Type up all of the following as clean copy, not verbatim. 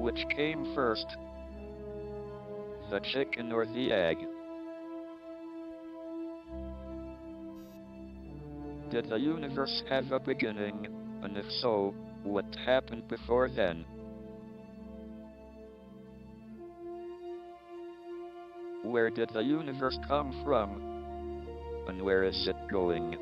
Which came first, the chicken or the egg? Did the universe have a beginning, and if so, what happened before then? Where did the universe come from, and where is it going?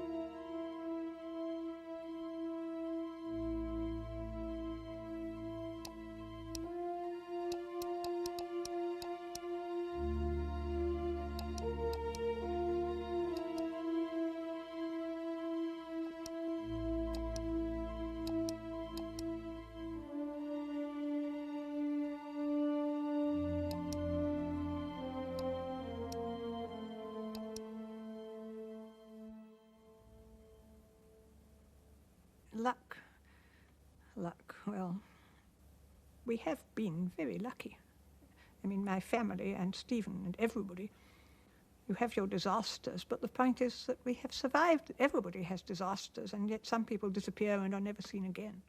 Luck, well, we have been very lucky. I mean, my family and Stephen and everybody. You have your disasters, but the point is that we have survived. Everybody has disasters, and yet some people disappear and are never seen again.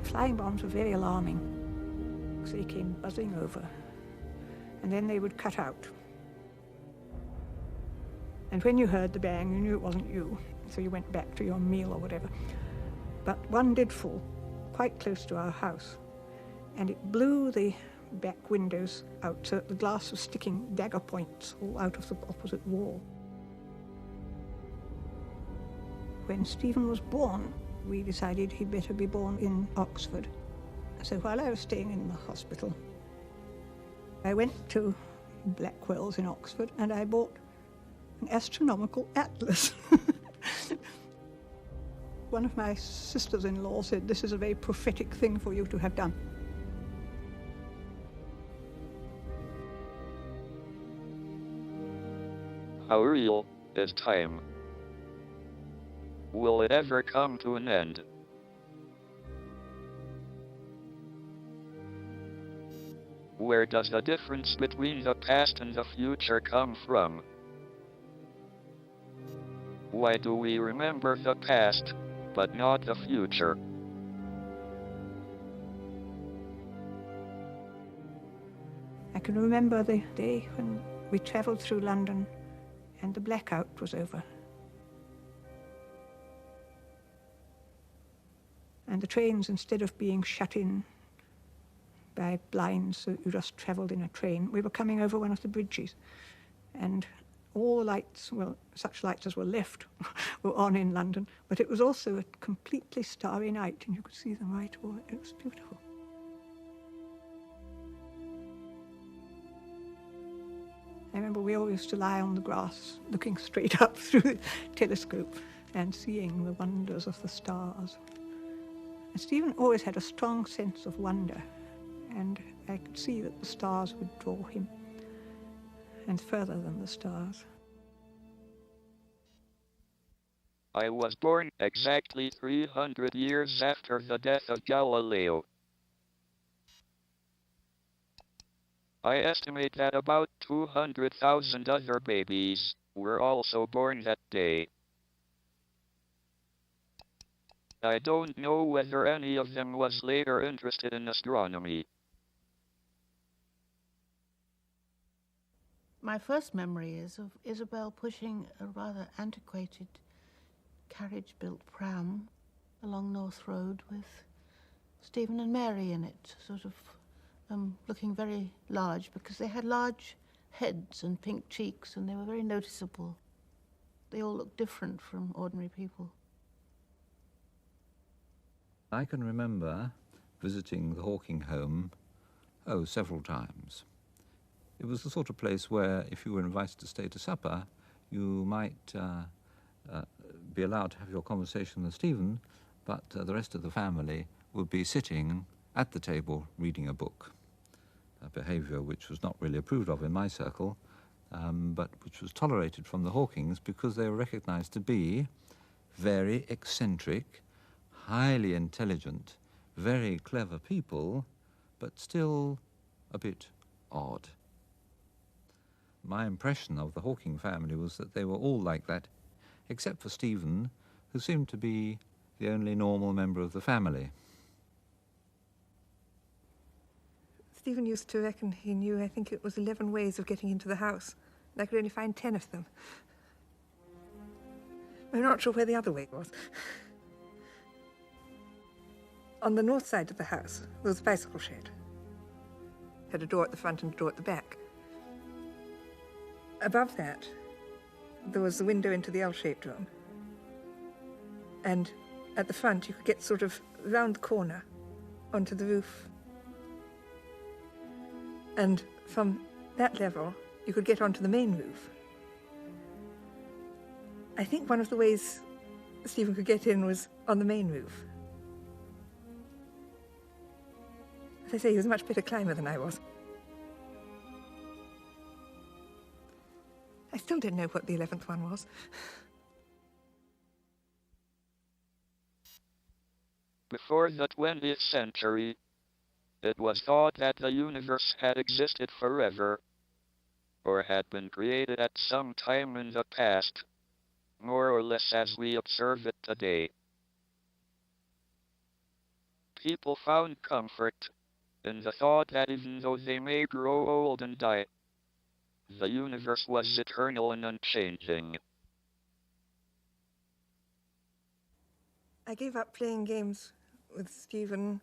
Flying bombs were very alarming, because they came buzzing over, and then they would cut out. And when you heard the bang, you knew it wasn't you, so you went back to your meal or whatever. But one did fall, quite close to our house, and it blew the back windows out, so that the glass was sticking dagger points all out of the opposite wall. When Stephen was born, we decided he'd better be born in Oxford. So while I was staying in the hospital, I went to Blackwell's in Oxford and I bought an astronomical atlas. One of my sisters-in-law said, "This is a very prophetic thing for you to have done." How real is time? Will it ever come to an end? Where does the difference between the past and the future come from? Why do we remember the past, but not the future? I can remember the day when we travelled through London and the blackout was over. And the trains, instead of being shut in by blinds so you just travelled in a train, we were coming over one of the bridges. And all the lights, well, such lights as were left, were on in London. But it was also a completely starry night, and you could see them right all. It was beautiful. I remember we all used to lie on the grass, looking straight up through the telescope and seeing the wonders of the stars. And Stephen always had a strong sense of wonder, and I could see that the stars would draw him, and further than the stars. I was born exactly 300 years after the death of Galileo. I estimate that about 200,000 other babies were also born that day. I don't know whether any of them was later interested in astronomy. My first memory is of Isabel pushing a rather antiquated carriage-built pram along North Road with Stephen and Mary in it, sort of looking very large, because they had large heads and pink cheeks and they were very noticeable. They all looked different from ordinary people. I can remember visiting the Hawking home, several times. It was the sort of place where, if you were invited to stay to supper, you might be allowed to have your conversation with Stephen, but the rest of the family would be sitting at the table reading a book, a behaviour which was not really approved of in my circle, but which was tolerated from the Hawkings because they were recognised to be very eccentric, highly intelligent, very clever people, but still a bit odd. my impression of the Hawking family was that they were all like that, except for Stephen, who seemed to be the only normal member of the family. Stephen used to reckon he knew, I think it was 11 ways of getting into the house, and I could only find 10 of them. I'm not sure where the other way was. On the north side of the house, there was a bicycle shed. It had a door at the front and a door at the back. Above that, there was the window into the L-shaped room. And at the front, you could get sort of round the corner onto the roof. And from that level, you could get onto the main roof. I think one of the ways Stephen could get in was on the main roof. As I say, he was a much better climber than I was. I still don't know what the 11th one was. Before the 20th century, it was thought that the universe had existed forever, or had been created at some time in the past, more or less as we observe it today. People found comfort in the thought that even though they may grow old and die, the universe was eternal and unchanging. I gave up playing games with Stephen,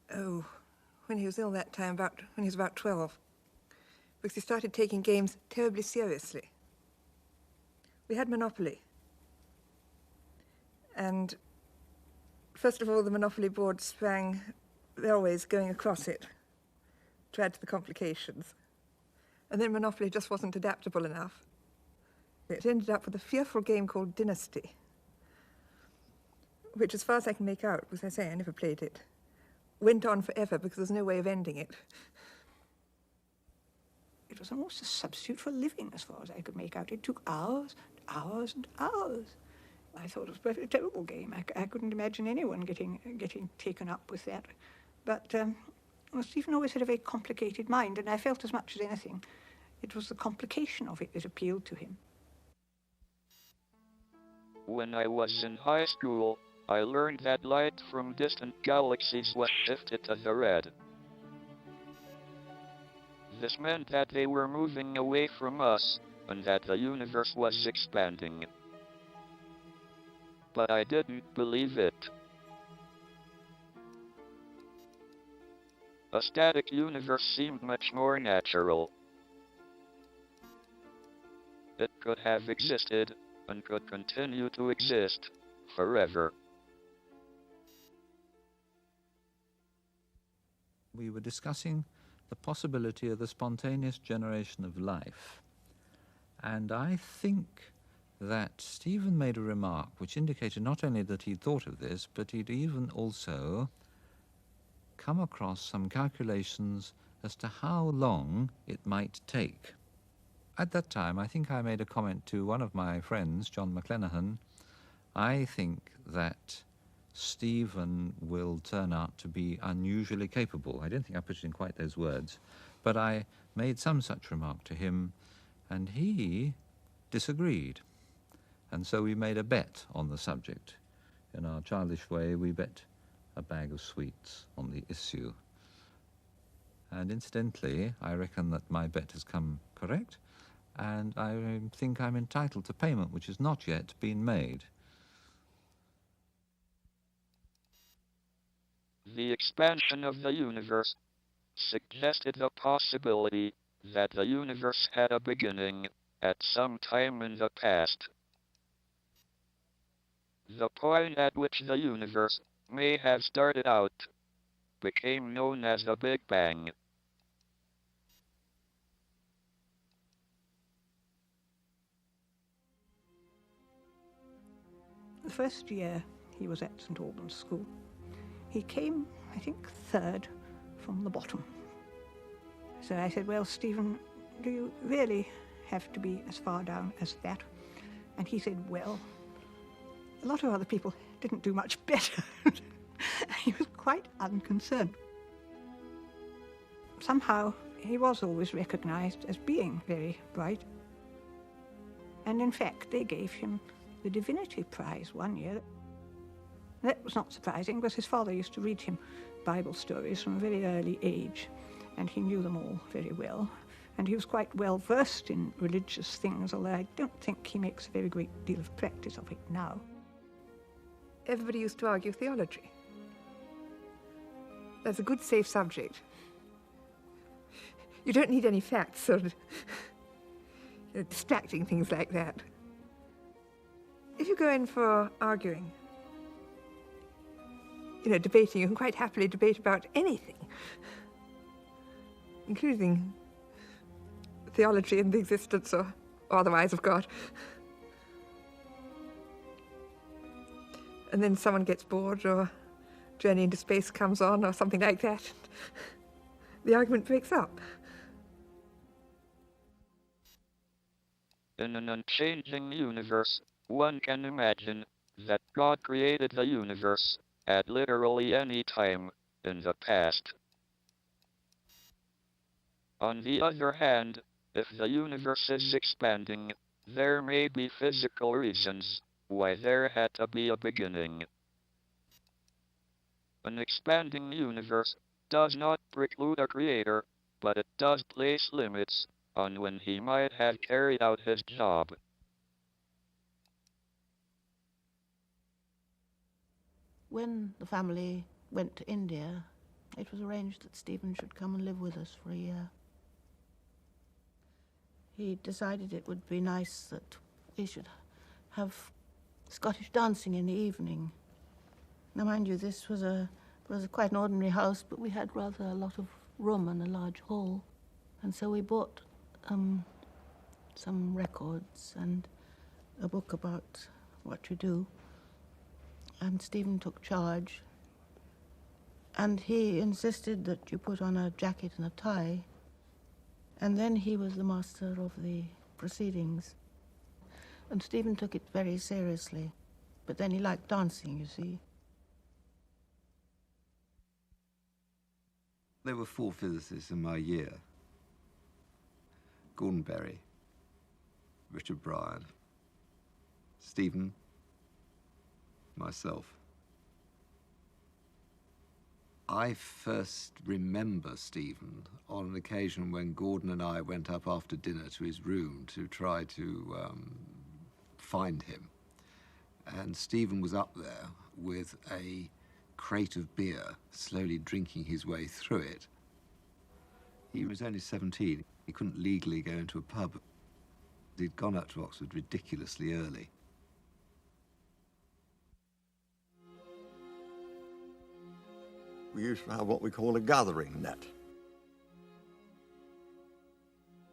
when he was ill that time, when he was about 12, because he started taking games terribly seriously. We had Monopoly. And first of all, the Monopoly board sprang railways going across it to add to the complications. And then Monopoly just wasn't adaptable enough. It ended up with a fearful game called Dynasty, which, as far as I can make out, because I say I never played it, went on forever because there's no way of ending it. It was almost a substitute for living, as far as I could make out. It took hours, hours and hours. I thought it was a perfectly terrible game. I couldn't imagine anyone getting taken up with that. But Stephen always had a very complicated mind, and I felt as much as anything it was the complication of it that appealed to him. When I was in high school, I learned that light from distant galaxies was shifted to the red. This meant that they were moving away from us, and that the universe was expanding. But I didn't believe it. A static universe seemed much more natural. It could have existed, and could continue to exist, forever. We were discussing the possibility of the spontaneous generation of life. And I think that Stephen made a remark which indicated not only that he'd thought of this, but he'd even also come across some calculations as to how long it might take. At that time, I think I made a comment to one of my friends, John McLenaghan. I think that Stephen will turn out to be unusually capable. I don't think I put it in quite those words, but I made some such remark to him, and he disagreed. And so we made a bet on the subject. In our childish way, we bet a bag of sweets on the issue. And incidentally, I reckon that my bet has come correct, and I think I'm entitled to payment which has not yet been made. The expansion of the universe suggested the possibility that the universe had a beginning at some time in the past. The point at which the universe may have started out became known as the Big Bang. The first year he was at St Albans School, he came, I think, third from the bottom. So I said, well, Stephen, do you really have to be as far down as that? And he said, well, a lot of other people didn't do much better. He was quite unconcerned. Somehow he was always recognised as being very bright. And in fact, they gave him the Divinity Prize one year. That was not surprising, because his father used to read him Bible stories from a very early age, and he knew them all very well. And he was quite well versed in religious things, although I don't think he makes a very great deal of practice of it now. Everybody used to argue theology. That's a good, safe subject. You don't need any facts or distracting things like that. If you go in for arguing, debating, you can quite happily debate about anything, including theology and the existence or otherwise of God. And then someone gets bored, or Journey into Space comes on, or something like that. The argument breaks up. In an unchanging universe, one can imagine that God created the universe at literally any time in the past. On the other hand, if the universe is expanding, there may be physical reasons why there had to be a beginning. An expanding universe does not preclude a creator, but it does place limits on when he might have carried out his job. When the family went to India, it was arranged that Stephen should come and live with us for a year. He decided it would be nice that we should have Scottish dancing in the evening. Now, mind you, this was quite an ordinary house, but we had rather a lot of room and a large hall. And so we bought some records and a book about what to do. And Stephen took charge. And he insisted that you put on a jacket and a tie. And then he was the master of the proceedings. And Stephen took it very seriously. But then he liked dancing, you see. There were 4 physicists in my year. Gordon Berry, Richard Bryan, Stephen, myself. I first remember Stephen on an occasion when Gordon and I went up after dinner to his room to try to find him. And Stephen was up there with a crate of beer, slowly drinking his way through it. He was only 17. He couldn't legally go into a pub. He'd gone up to Oxford ridiculously early. We used to have what we call a gathering net.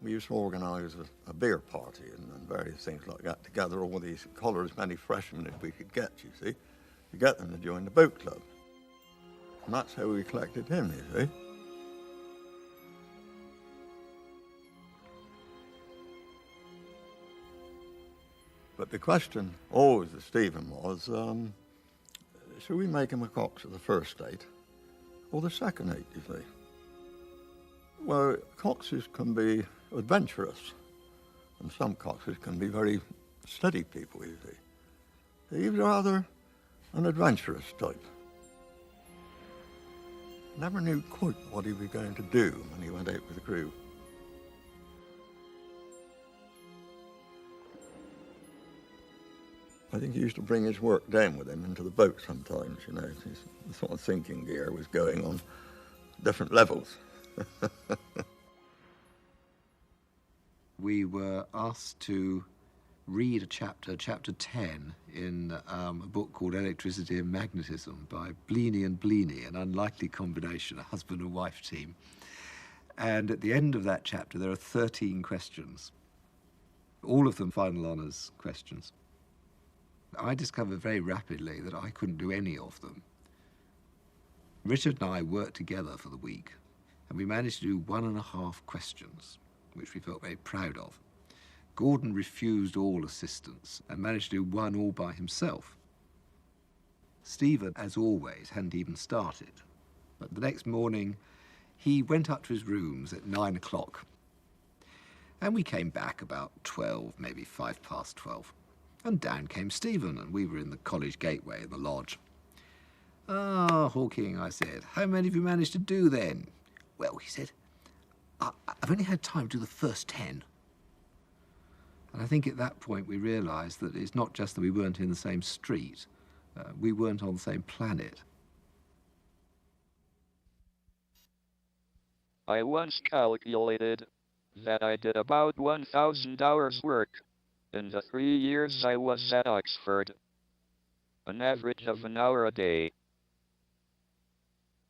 We used to organise a beer party and various things like that to gather all these collars, many freshmen as we could get, you see, to get them to join the boat club. And that's how we collected him, you see. But the question always to Stephen was, should we make him a cox at the first date or the second date, you see? Well, coxes can be adventurous, and some coxes can be very steady people, you see. He was rather an adventurous type. Never knew quite what he was going to do when he went out with the crew. I think he used to bring his work down with him into the boat sometimes, you know. The sort of thinking gear was going on different levels. We were asked to read a chapter 10, in a book called Electricity and Magnetism by Bleeny and Bleeny, an unlikely combination, a husband and wife team. And at the end of that chapter, there are 13 questions, all of them final honours questions. I discovered very rapidly that I couldn't do any of them. Richard and I worked together for the week, and we managed to do 1.5 questions, which we felt very proud of. Gordon refused all assistance and managed to do 1 all by himself. Stephen, as always, hadn't even started. But the next morning, he went up to his rooms at 9 o'clock. And we came back about 12, maybe 12:05. And down came Stephen, and we were in the college gateway in the lodge. "Ah, Hawking," I said, "how many have you managed to do then?" "Well," he said, "I've only had time to do the first 10. And I think at that point we realised that it's not just that we weren't in the same street, we weren't on the same planet. I once calculated that I did about 1,000 hours work in the 3 years I was at Oxford, an average of an hour a day.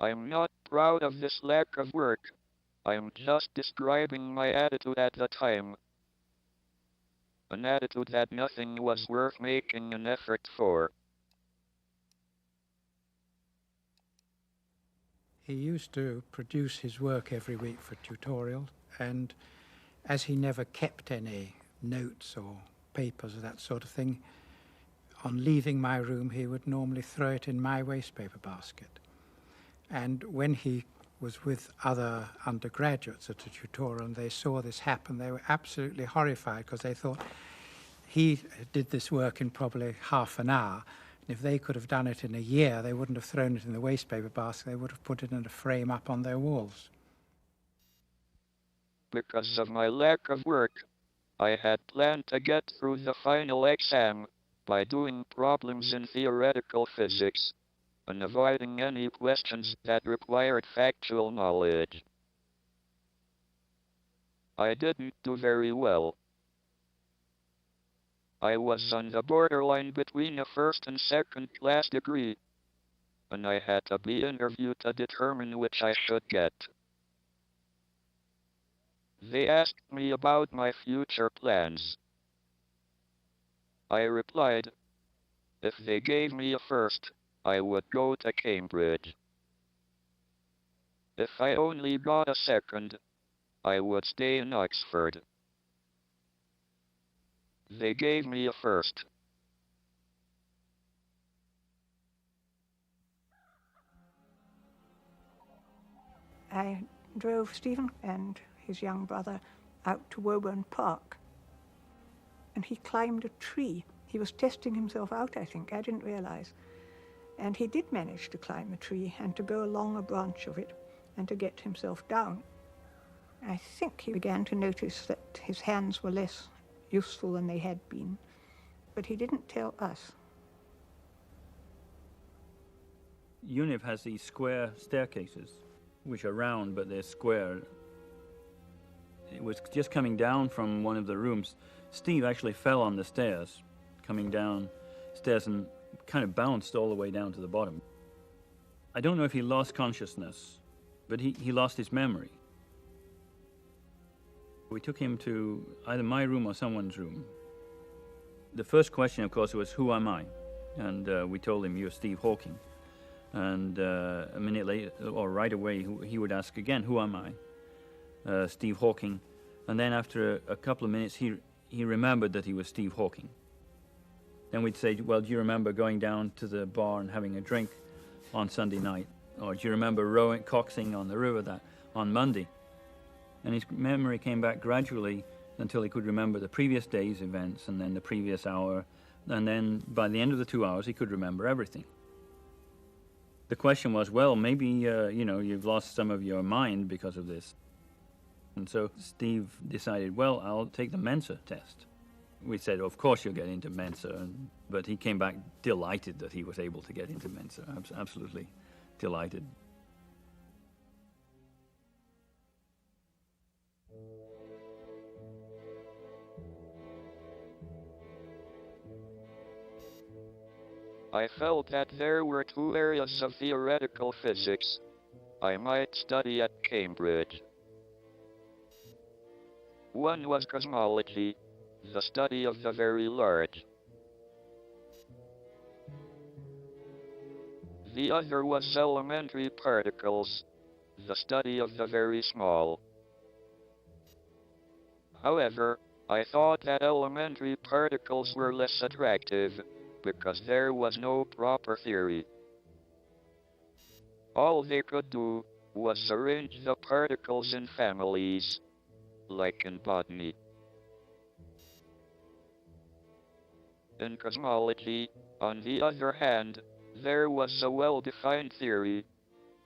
I'm not proud of this lack of work. I'm just describing my attitude at the time. An attitude that nothing was worth making an effort for. He used to produce his work every week for tutorial, and as he never kept any notes or papers or that sort of thing, on leaving my room he would normally throw it in my wastepaper basket. And when he was with other undergraduates at a tutorial and they saw this happen, they were absolutely horrified because they thought he did this work in probably half an hour. And if they could have done it in a year, they wouldn't have thrown it in the wastepaper basket, they would have put it in a frame up on their walls. Because of my lack of work, I had planned to get through the final exam by doing problems in theoretical physics and avoiding any questions that required factual knowledge. I didn't do very well. I was on the borderline between a first and second class degree, and I had to be interviewed to determine which I should get. They asked me about my future plans. I replied, if they gave me a first, I would go to Cambridge. If I only got a second, I would stay in Oxford. They gave me a first. I drove Stephen and his young brother out to Woburn Park, and he climbed a tree. He was testing himself out, I think. I didn't realize. And he did manage to climb a tree and to go along a branch of it and to get himself down. I think he began to notice that his hands were less useful than they had been, but he didn't tell us. UNIV has these square staircases, which are round, but they're square. It was just coming down from one of the rooms. Steve actually fell on the stairs, coming down stairs, and kind of bounced all the way down to the bottom. I don't know if he lost consciousness, but he lost his memory. We took him to either my room or someone's room. The first question, of course, was, who am I? And we told him, you're Steve Hawking. And a minute later, or right away, he would ask again, who am I? Steve Hawking. And then after a couple of minutes, he remembered that he was Steve Hawking. Then we'd say, well, do you remember going down to the bar and having a drink on Sunday night? Or do you remember coxing on the river on Monday? And his memory came back gradually until he could remember the previous day's events and then the previous hour. And then by the end of the 2 hours, he could remember everything. The question was, well, maybe, you've lost some of your mind because of this. And so Steve decided, well, I'll take the Mensa test. We said, of course you'll get into Mensa. But he came back delighted that he was able to get into Mensa, absolutely delighted. I felt that there were two areas of theoretical physics I might study at Cambridge. One was cosmology, the study of the very large. The other was elementary particles, the study of the very small. However, I thought that elementary particles were less attractive, because there was no proper theory. All they could do was arrange the particles in families, like in botany. In cosmology, on the other hand, there was a well-defined theory,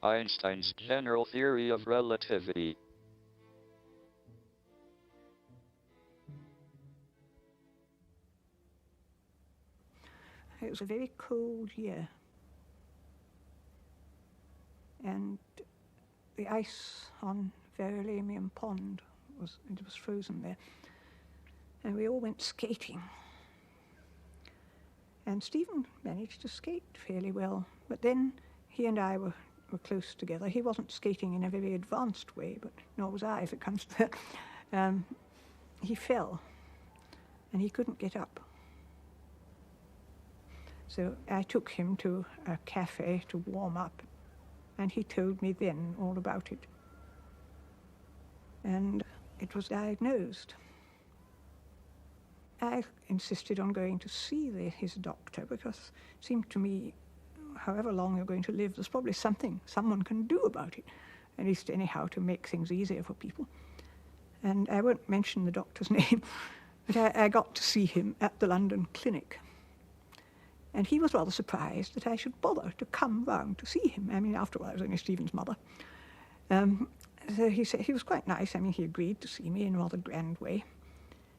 Einstein's general theory of relativity. It was a very cold year, and the ice on Verulamium Pond was frozen there, and we all went skating. And Stephen managed to skate fairly well, but then he and I were close together. He wasn't skating in a very advanced way, but nor was I, if it comes to that. He fell, and he couldn't get up. So I took him to a cafe to warm up, and he told me then all about it. And it was diagnosed. I insisted on going to see his doctor because it seemed to me, however long you're going to live, there's probably something someone can do about it, at least anyhow to make things easier for people. And I won't mention the doctor's name, but I got to see him at the London clinic. And he was rather surprised that I should bother to come round to see him. I mean, after all, I was only Stephen's mother. So he said he was quite nice. I mean, he agreed to see me in a rather grand way.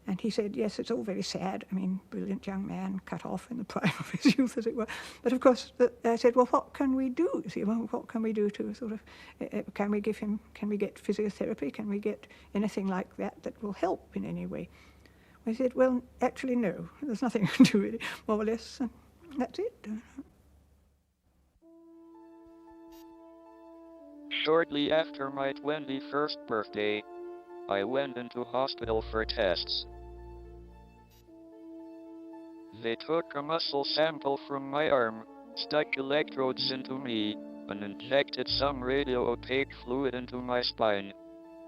And he said, yes, it's all very sad. I mean, brilliant young man, cut off in the prime of his youth, as it were. But of course, I said, well, what can we do? You see, well, what can we do to sort of, can we get physiotherapy? Can we get anything like that will help in any way? I said, well, actually, no. There's nothing you can do, really, more or less. That's it. Shortly after my 21st birthday, I went into hospital for tests. They took a muscle sample from my arm, stuck electrodes into me, and injected some radio-opaque fluid into my spine,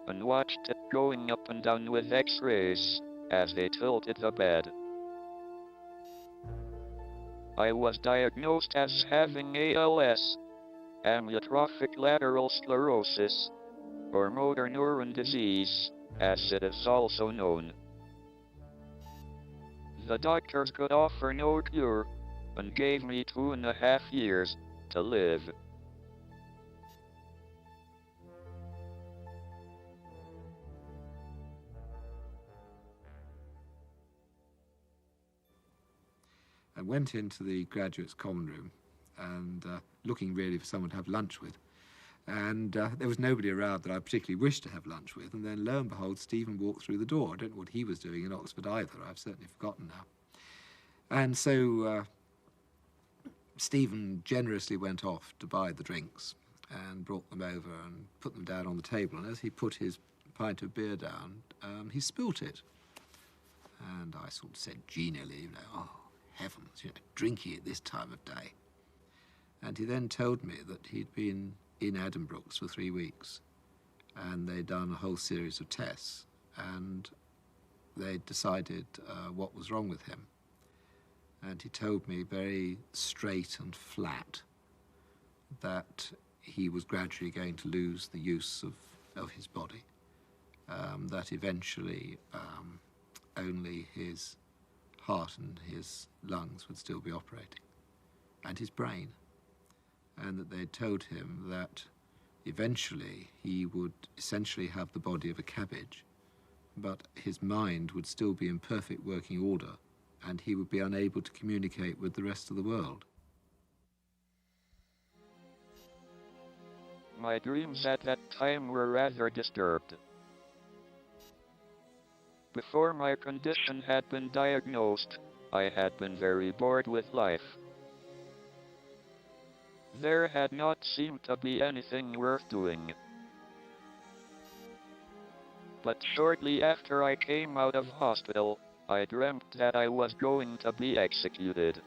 and watched it going up and down with X-rays as they tilted the bed. I was diagnosed as having ALS, amyotrophic lateral sclerosis, or motor neuron disease, as it is also known. The doctors could offer no cure, and gave me 2.5 years to live. I went into the graduates' common room and looking really for someone to have lunch with. And there was nobody around that I particularly wished to have lunch with. And then, lo and behold, Stephen walked through the door. I don't know what he was doing in Oxford either. I've certainly forgotten now. And so Stephen generously went off to buy the drinks and brought them over and put them down on the table. And as he put his pint of beer down, he spilt it. And I sort of said genially, oh, heavens, drinking at this time of day. And he then told me that he'd been in Addenbrooke's for 3 weeks, and they'd done a whole series of tests, and they'd decided what was wrong with him. And he told me very straight and flat that he was gradually going to lose the use of his body, that eventually only his heart and his lungs would still be operating, and his brain. And that they'd told him that eventually he would essentially have the body of a cabbage, but his mind would still be in perfect working order, and he would be unable to communicate with the rest of the world. My dreams at that time were rather disturbed. Before my condition had been diagnosed, I had been very bored with life. There had not seemed to be anything worth doing. But shortly after I came out of hospital, I dreamt that I was going to be executed.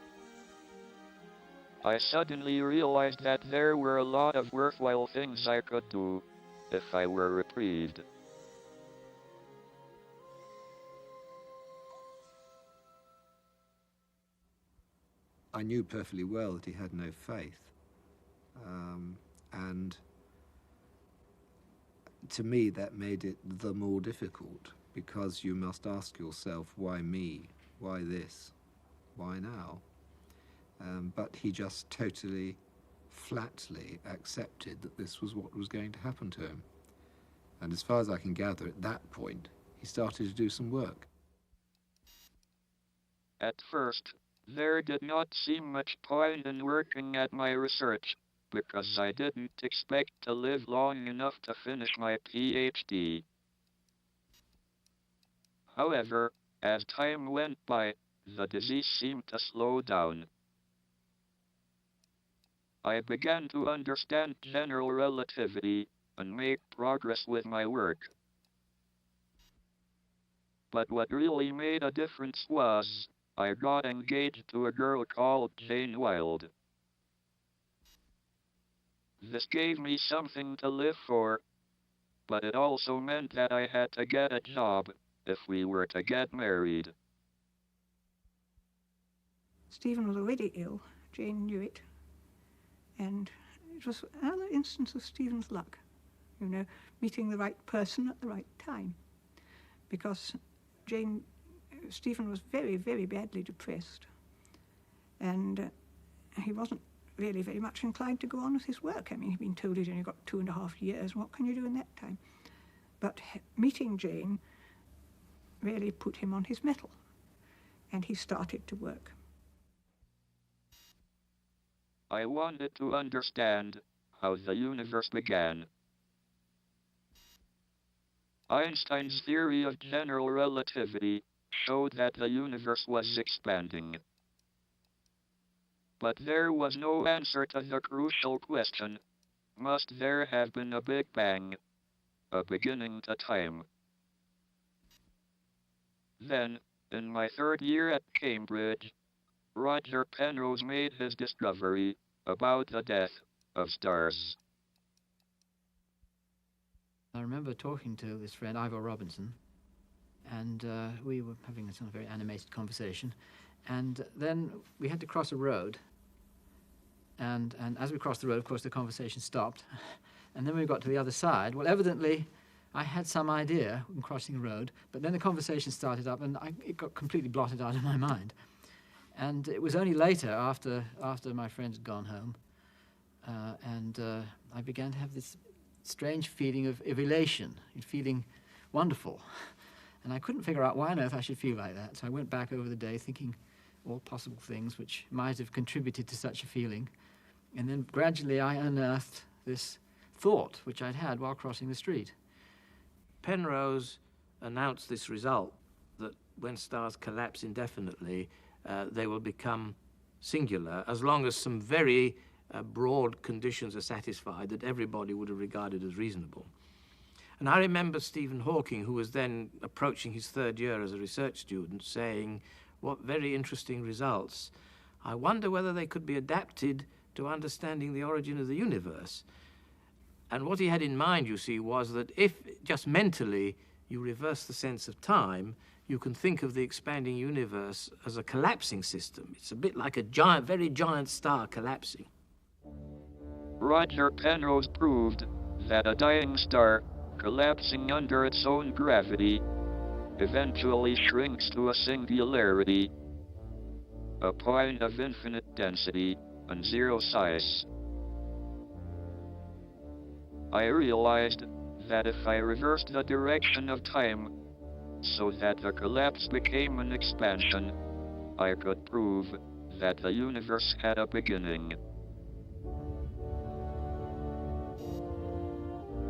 I suddenly realized that there were a lot of worthwhile things I could do if I were reprieved. I knew perfectly well that he had no faith. And to me, that made it the more difficult, because you must ask yourself, why me? Why this? Why now? But he just totally, flatly accepted that this was what was going to happen to him. And as far as I can gather, at that point, he started to do some work. At first, there did not seem much point in working at my research, because I didn't expect to live long enough to finish my PhD. However, as time went by, the disease seemed to slow down. I began to understand general relativity and make progress with my work. But what really made a difference was, I got engaged to a girl called Jane Wilde. This gave me something to live for, but it also meant that I had to get a job if we were to get married. Stephen was already ill. Jane knew it. And it was another instance of Stephen's luck, you know, meeting the right person at the right time. Because Stephen was very, very badly depressed. And he wasn't really very much inclined to go on with his work. I mean, he'd been told he'd only got 2.5 years. What can you do in that time? But meeting Jane really put him on his mettle, and he started to work. I wanted to understand how the universe began. Einstein's theory of general relativity showed that the universe was expanding. But there was no answer to the crucial question, must there have been a Big Bang, a beginning to time? Then, in my 3rd year at Cambridge, Roger Penrose made his discovery about the death of stars. I remember talking to this friend, Ivor Robinson, and we were having a sort of very animated conversation. And then we had to cross a road. And as we crossed the road, of course, the conversation stopped. And then we got to the other side. Well, evidently, I had some idea in crossing the road, but then the conversation started up, and it got completely blotted out of my mind. And it was only later, after my friends had gone home, and I began to have this strange feeling of elation, feeling wonderful. And I couldn't figure out why on earth I should feel like that. So I went back over the day thinking all possible things which might have contributed to such a feeling. And then gradually I unearthed this thought which I'd had while crossing the street. Penrose announced this result, that when stars collapse indefinitely, they will become singular, as long as some very broad conditions are satisfied that everybody would have regarded as reasonable. And I remember Stephen Hawking, who was then approaching his 3rd year as a research student, saying, "What very interesting results. I wonder whether they could be adapted to understanding the origin of the universe." And what he had in mind, you see, was that if just mentally you reverse the sense of time, you can think of the expanding universe as a collapsing system. It's a bit like a giant, very giant star collapsing. Roger Penrose proved that a dying star, collapsing under its own gravity, eventually shrinks to a singularity, a point of infinite density and 0 size. I realized that if I reversed the direction of time so that the collapse became an expansion, I could prove that the universe had a beginning.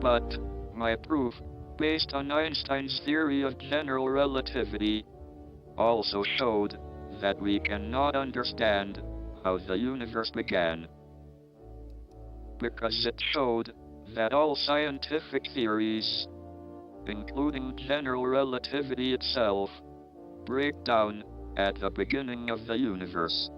But my proof, based on Einstein's theory of general relativity, also showed that we cannot understand how the universe began, because it showed that all scientific theories, including general relativity itself, break down at the beginning of the universe.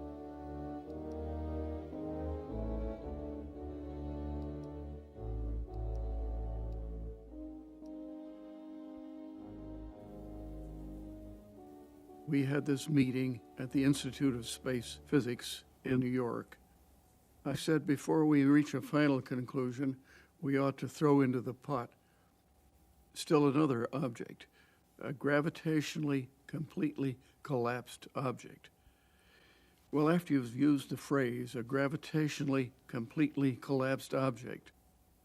We had this meeting at the Institute of Space Physics in New York. I said before we reach a final conclusion, we ought to throw into the pot still another object, a gravitationally completely collapsed object. Well, after you've used the phrase, a gravitationally completely collapsed object,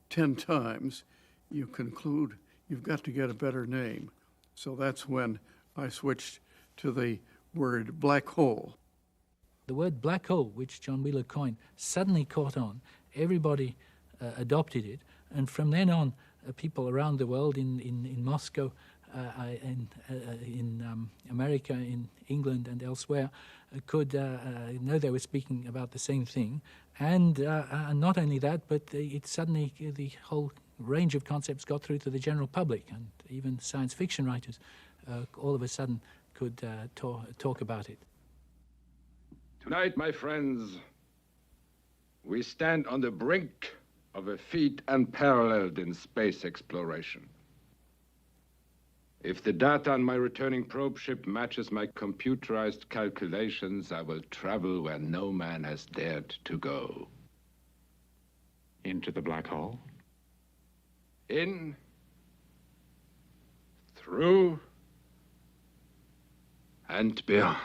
10 times, you conclude you've got to get a better name. So that's when I switched to the word black hole. The word black hole, which John Wheeler coined, suddenly caught on. Everybody adopted it. And from then on, people around the world, in Moscow, in America, in England and elsewhere, could know they were speaking about the same thing. And not only that, but it suddenly, the whole range of concepts got through to the general public, and even science fiction writers all of a sudden could talk about it. Tonight, my friends, we stand on the brink of a feat unparalleled in space exploration. If the data on my returning probe ship matches my computerized calculations, I will travel where no man has dared to go. Into the black hole? In, through, and beyond.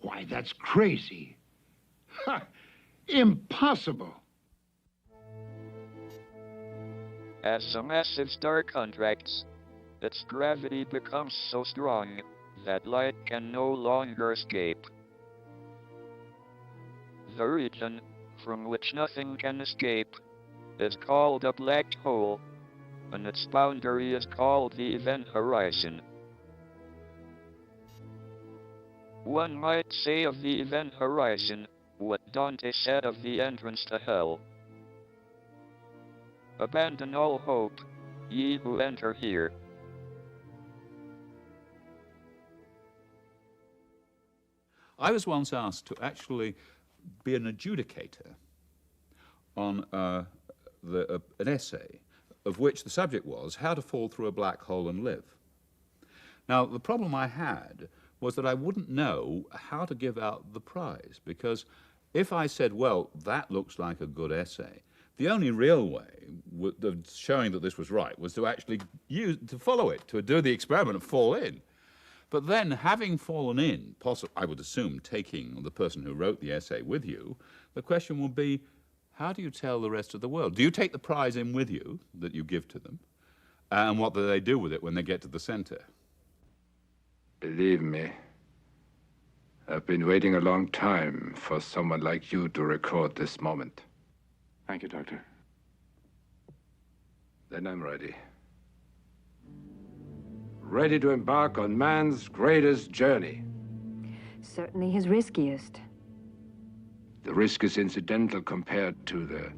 Why, that's crazy. Ha! Impossible. As a massive star contracts, its gravity becomes so strong that light can no longer escape. The region from which nothing can escape is called a black hole, and its boundary is called the event horizon. One might say of the event horizon what Dante said of the entrance to hell. Abandon all hope, ye who enter here. I was once asked to actually be an adjudicator on an essay of which the subject was how to fall through a black hole and live. Now, the problem I had was that I wouldn't know how to give out the prize, because if I said, well, that looks like a good essay, the only real way of showing that this was right was to actually follow it, to do the experiment and fall in. But then, having fallen in, I would assume taking the person who wrote the essay with you, the question would be, how do you tell the rest of the world? Do you take the prize in with you that you give to them? And what do they do with it when they get to the center? Believe me, I've been waiting a long time for someone like you to record this moment. Thank you, Doctor. Then I'm ready. Ready to embark on man's greatest journey. Certainly his riskiest. The risk is incidental compared to the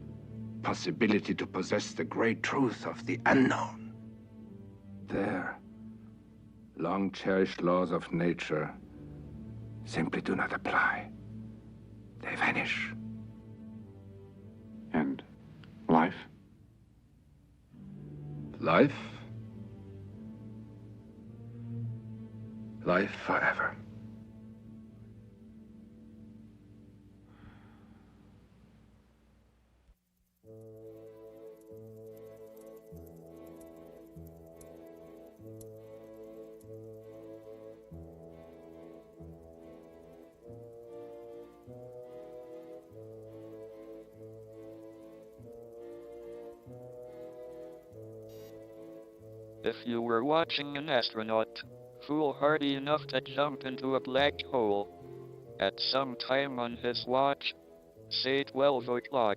possibility to possess the great truth of the unknown. There, long-cherished laws of nature simply do not apply. They vanish. And life? Life? Life forever. If you were watching an astronaut foolhardy enough to jump into a black hole at some time on his watch, say 12 o'clock,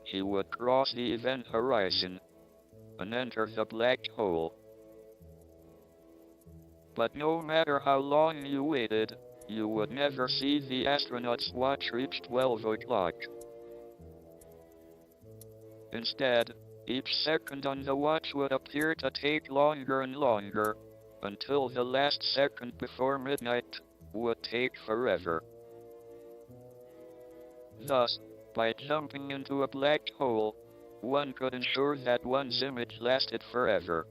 he would cross the event horizon and enter the black hole. But no matter how long you waited, you would never see the astronaut's watch reach 12 o'clock. Instead, each second on the watch would appear to take longer and longer, until the last second before midnight would take forever. Thus, by jumping into a black hole, one could ensure that one's image lasted forever.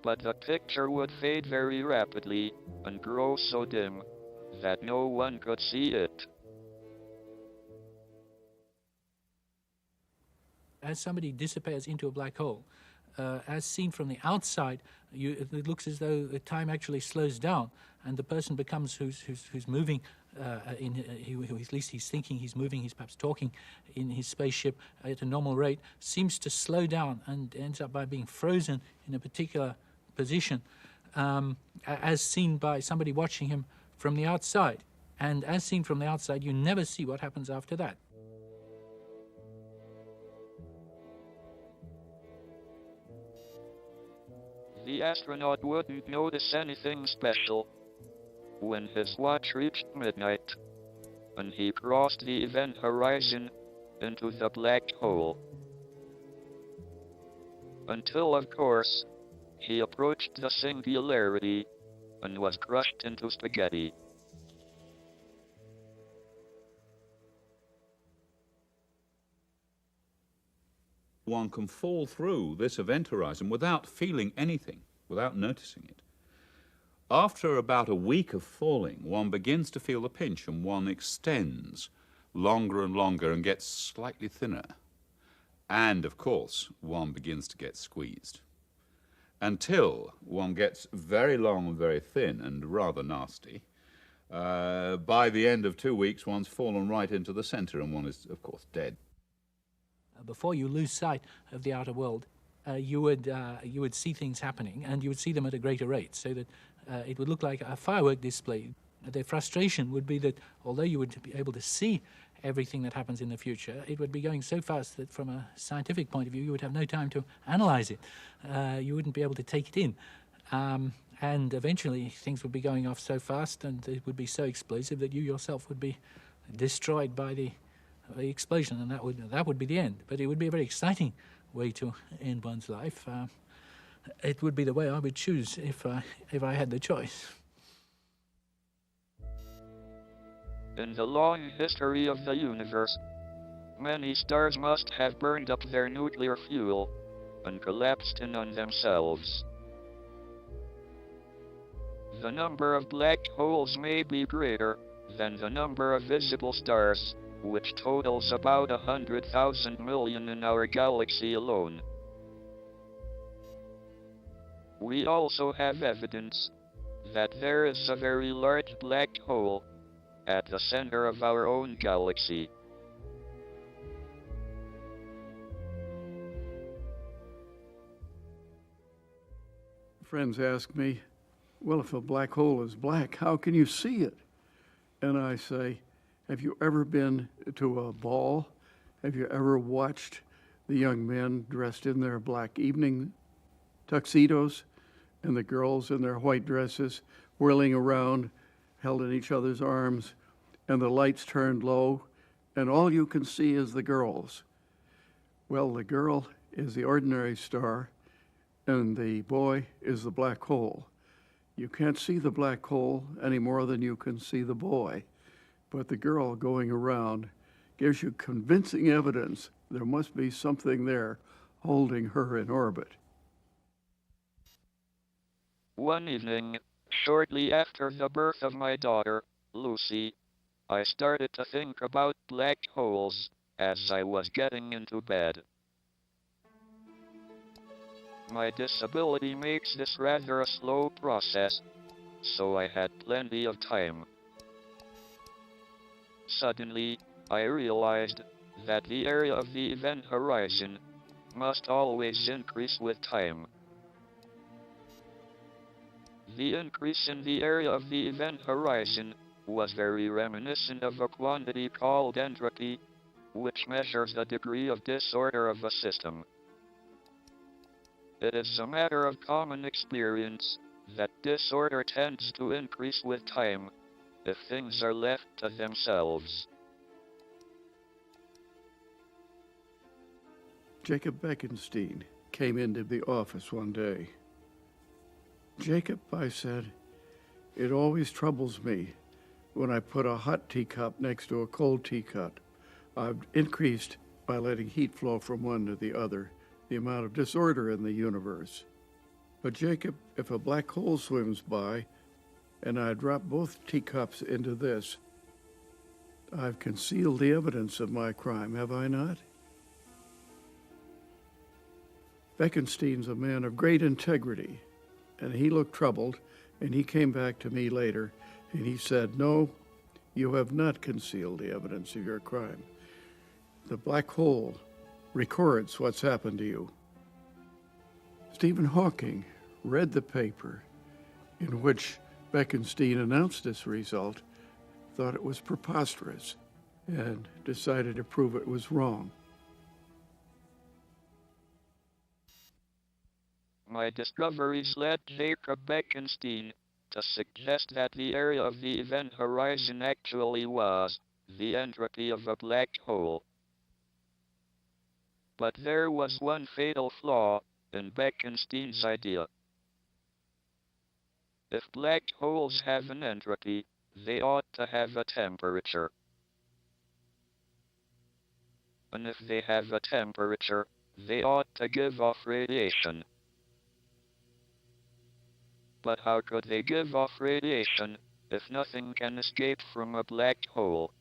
But the picture would fade very rapidly and grow so dim that no one could see it. as somebody disappears into a black hole, as seen from the outside, it looks as though the time actually slows down, and the person becomes who's moving. At least he's thinking, he's moving, he's perhaps talking in his spaceship at a normal rate, seems to slow down and ends up by being frozen in a particular position, as seen by somebody watching him from the outside. And as seen from the outside, you never see what happens after that. The astronaut wouldn't notice anything special when his watch reached midnight, and he crossed the event horizon into the black hole. Until, of course, he approached the singularity and was crushed into spaghetti. One can fall through this event horizon without feeling anything, without noticing it. After about a week of falling, one begins to feel the pinch, and one extends longer and longer and gets slightly thinner. And, of course, one begins to get squeezed, until one gets very long and very thin and rather nasty. By the end of 2 weeks, one's fallen right into the center, and one is, of course, dead. Before you lose sight of the outer world, you would see things happening, and you would see them at a greater rate, so that it would look like a firework display. The frustration would be that although you would be able to see everything that happens in the future, it would be going so fast that from a scientific point of view, you would have no time to analyze it. You wouldn't be able to take it in. And eventually, things would be going off so fast, and it would be so explosive that you yourself would be destroyed by the explosion, and that would be the end. But it would be a very exciting way to end one's life. It would be the way I would choose if I had the choice. In the long history of the universe, many stars must have burned up their nuclear fuel and collapsed in on themselves. The number of black holes may be greater than the number of visible stars, which totals about 100,000 million in our galaxy alone. We also have evidence that there is a very large black hole at the center of our own galaxy. Friends ask me, well, if a black hole is black, how can you see it? And I say, have you ever been to a ball? Have you ever watched the young men dressed in their black evening tuxedos and the girls in their white dresses whirling around, held in each other's arms, and the lights turned low, and all you can see is the girls? Well, the girl is the ordinary star, and the boy is the black hole. You can't see the black hole any more than you can see the boy. But the girl going around gives you convincing evidence there must be something there holding her in orbit. One evening, shortly after the birth of my daughter, Lucy, I started to think about black holes as I was getting into bed. My disability makes this rather a slow process, so I had plenty of time. Suddenly, I realized that the area of the event horizon must always increase with time. The increase in the area of the event horizon was very reminiscent of a quantity called entropy, which measures the degree of disorder of a system. It is a matter of common experience that disorder tends to increase with time if things are left to themselves. Jacob Bekenstein came into the office one day. Jacob, I said, it always troubles me when I put a hot teacup next to a cold teacup. I've increased, by letting heat flow from one to the other, the amount of disorder in the universe. But Jacob, if a black hole swims by and I drop both teacups into this, I've concealed the evidence of my crime, have I not? Bekenstein's a man of great integrity, and he looked troubled, and he came back to me later, and he said, "No, you have not concealed the evidence of your crime. The black hole records what's happened to you." Stephen Hawking read the paper in which Bekenstein announced this result, thought it was preposterous, and decided to prove it was wrong. My discoveries led Jacob Bekenstein to suggest that the area of the event horizon actually was the entropy of a black hole. But there was one fatal flaw in Bekenstein's idea. If black holes have an entropy, they ought to have a temperature. And if they have a temperature, they ought to give off radiation. But how could they give off radiation if nothing can escape from a black hole?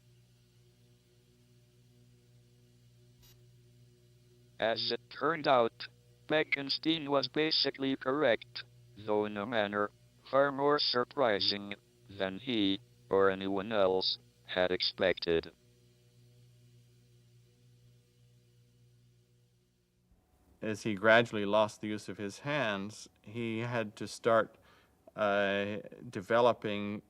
As it turned out, Bekenstein was basically correct, though in a manner far more surprising than he, or anyone else, had expected. As he gradually lost the use of his hands, he had to start developing,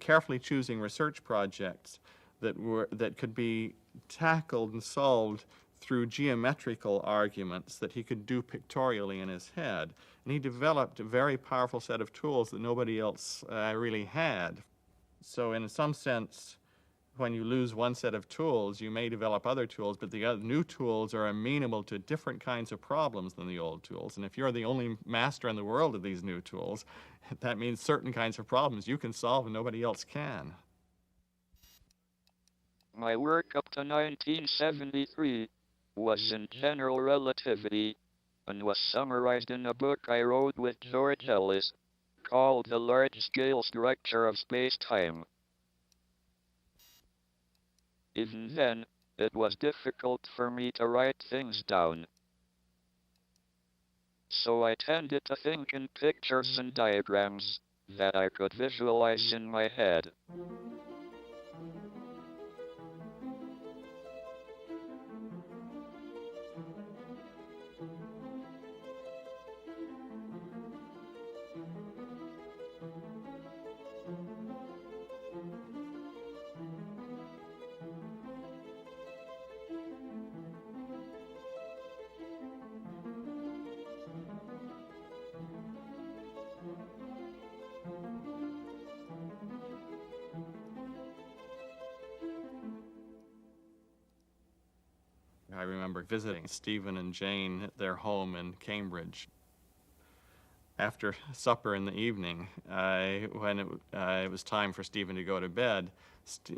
carefully choosing research projects that could be tackled and solved through geometrical arguments that he could do pictorially in his head. And he developed a very powerful set of tools that nobody else really had. So in some sense, when you lose one set of tools, you may develop other tools, but the other new tools are amenable to different kinds of problems than the old tools. And if you're the only master in the world of these new tools, that means certain kinds of problems you can solve and nobody else can. My work up to 1973 was in general relativity and was summarized in a book I wrote with George Ellis called The Large-Scale Structure of Space-Time. Even then, it was difficult for me to write things down. So I tended to think in pictures and diagrams that I could visualize in my head. I remember visiting Stephen and Jane at their home in Cambridge. After supper in the evening, when it was time for Stephen to go to bed,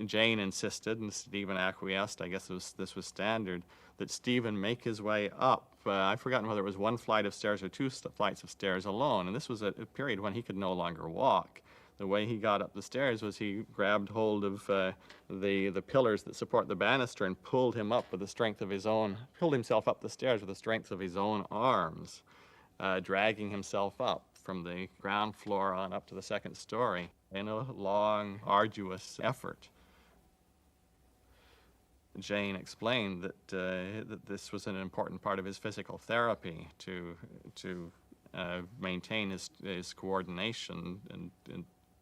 Jane insisted, and Stephen acquiesced, I guess this was standard, that Stephen make his way up. I've forgotten whether it was one flight of stairs or two flights of stairs alone, and this was a period when he could no longer walk. The way he got up the stairs was he grabbed hold of the pillars that support the banister and pulled himself up the stairs with the strength of his own arms, dragging himself up from the ground floor on up to the second story in a long, arduous effort. Jane explained that this was an important part of his physical therapy to maintain his coordination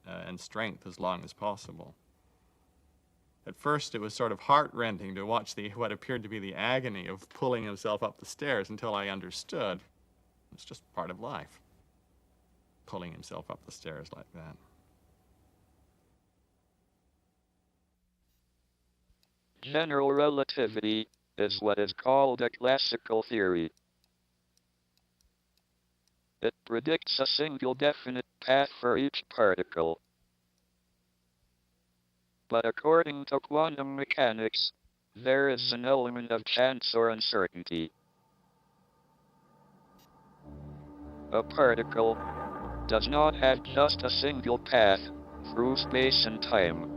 and strength as long as possible. At first, it was sort of heart-rending to watch what appeared to be the agony of pulling himself up the stairs until I understood. It's just part of life, pulling himself up the stairs like that. General relativity is what is called a classical theory. It predicts a single definite path for each particle. But according to quantum mechanics, there is an element of chance or uncertainty. A particle does not have just a single path through space and time.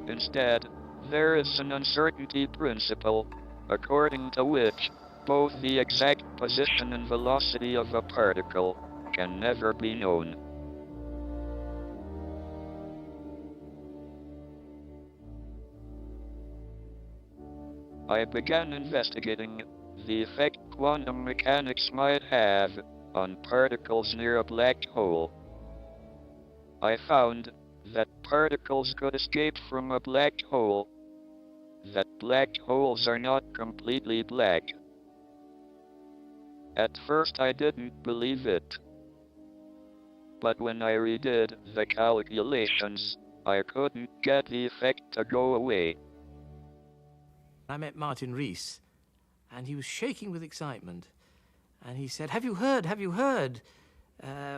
Instead, there is an uncertainty principle, according to which both the exact position and velocity of a particle can never be known. I began investigating the effect quantum mechanics might have on particles near a black hole. I found that particles could escape from a black hole, that black holes are not completely black. At first I didn't believe it. But when I redid the calculations, I couldn't get the effect to go away. I met Martin Rees, and he was shaking with excitement. And he said, have you heard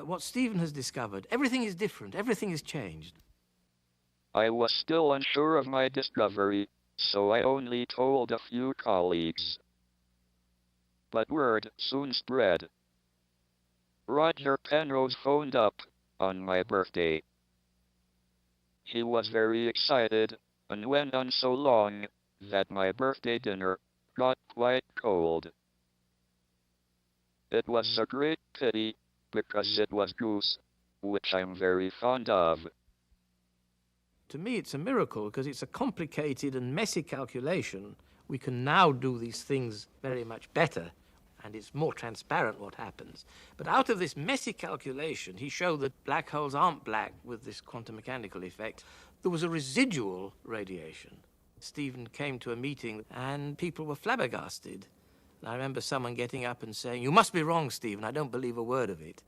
what Stephen has discovered? Everything is different, everything is changed. I was still unsure of my discovery, so I only told a few colleagues. But word soon spread. Roger Penrose phoned up on my birthday. He was very excited and went on so long that my birthday dinner got quite cold. It was a great pity because it was goose, which I'm very fond of. To me, it's a miracle because it's a complicated and messy calculation. We can now do these things very much better, and it's more transparent what happens. But out of this messy calculation, he showed that black holes aren't black with this quantum mechanical effect. There was a residual radiation. Stephen came to a meeting and people were flabbergasted. And I remember someone getting up and saying, "You must be wrong, Stephen, I don't believe a word of it."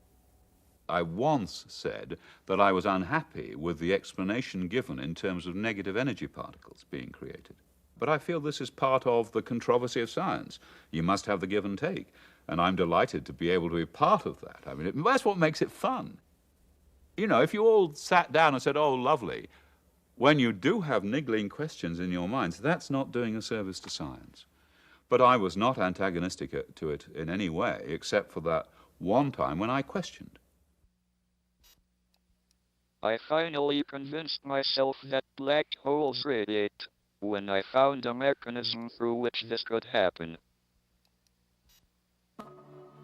I once said that I was unhappy with the explanation given in terms of negative energy particles being created. But I feel this is part of the controversy of science. You must have the give and take. And I'm delighted to be able to be part of that. I mean, that's what makes it fun. You know, if you all sat down and said, "Oh, lovely," when you do have niggling questions in your minds, that's not doing a service to science. But I was not antagonistic to it in any way, except for that one time when I questioned. I finally convinced myself that black holes radiate when I found a mechanism through which this could happen.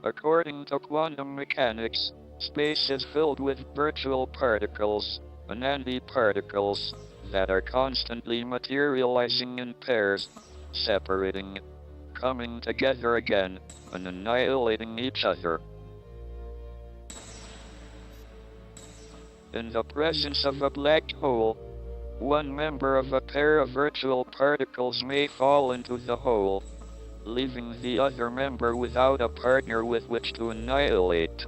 According to quantum mechanics, space is filled with virtual particles and antiparticles that are constantly materializing in pairs, separating, coming together again, and annihilating each other. In the presence of a black hole, one member of a pair of virtual particles may fall into the hole, leaving the other member without a partner with which to annihilate.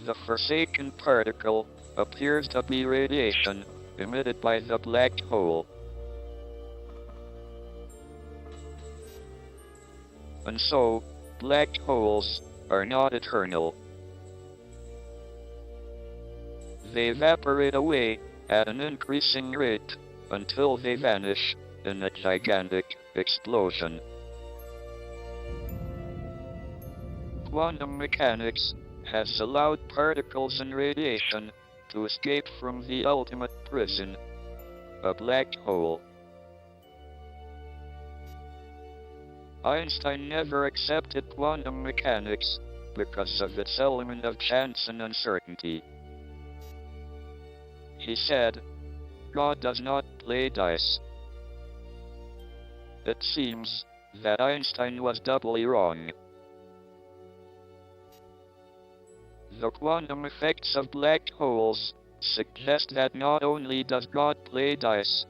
The forsaken particle appears to be radiation emitted by the black hole. And so, black holes are not eternal. They evaporate away at an increasing rate until they vanish in a gigantic explosion. Quantum mechanics has allowed particles and radiation to escape from the ultimate prison, a black hole. Einstein never accepted quantum mechanics because of its element of chance and uncertainty. He said, "God does not play dice." It seems that Einstein was doubly wrong. The quantum effects of black holes suggest that not only does God play dice,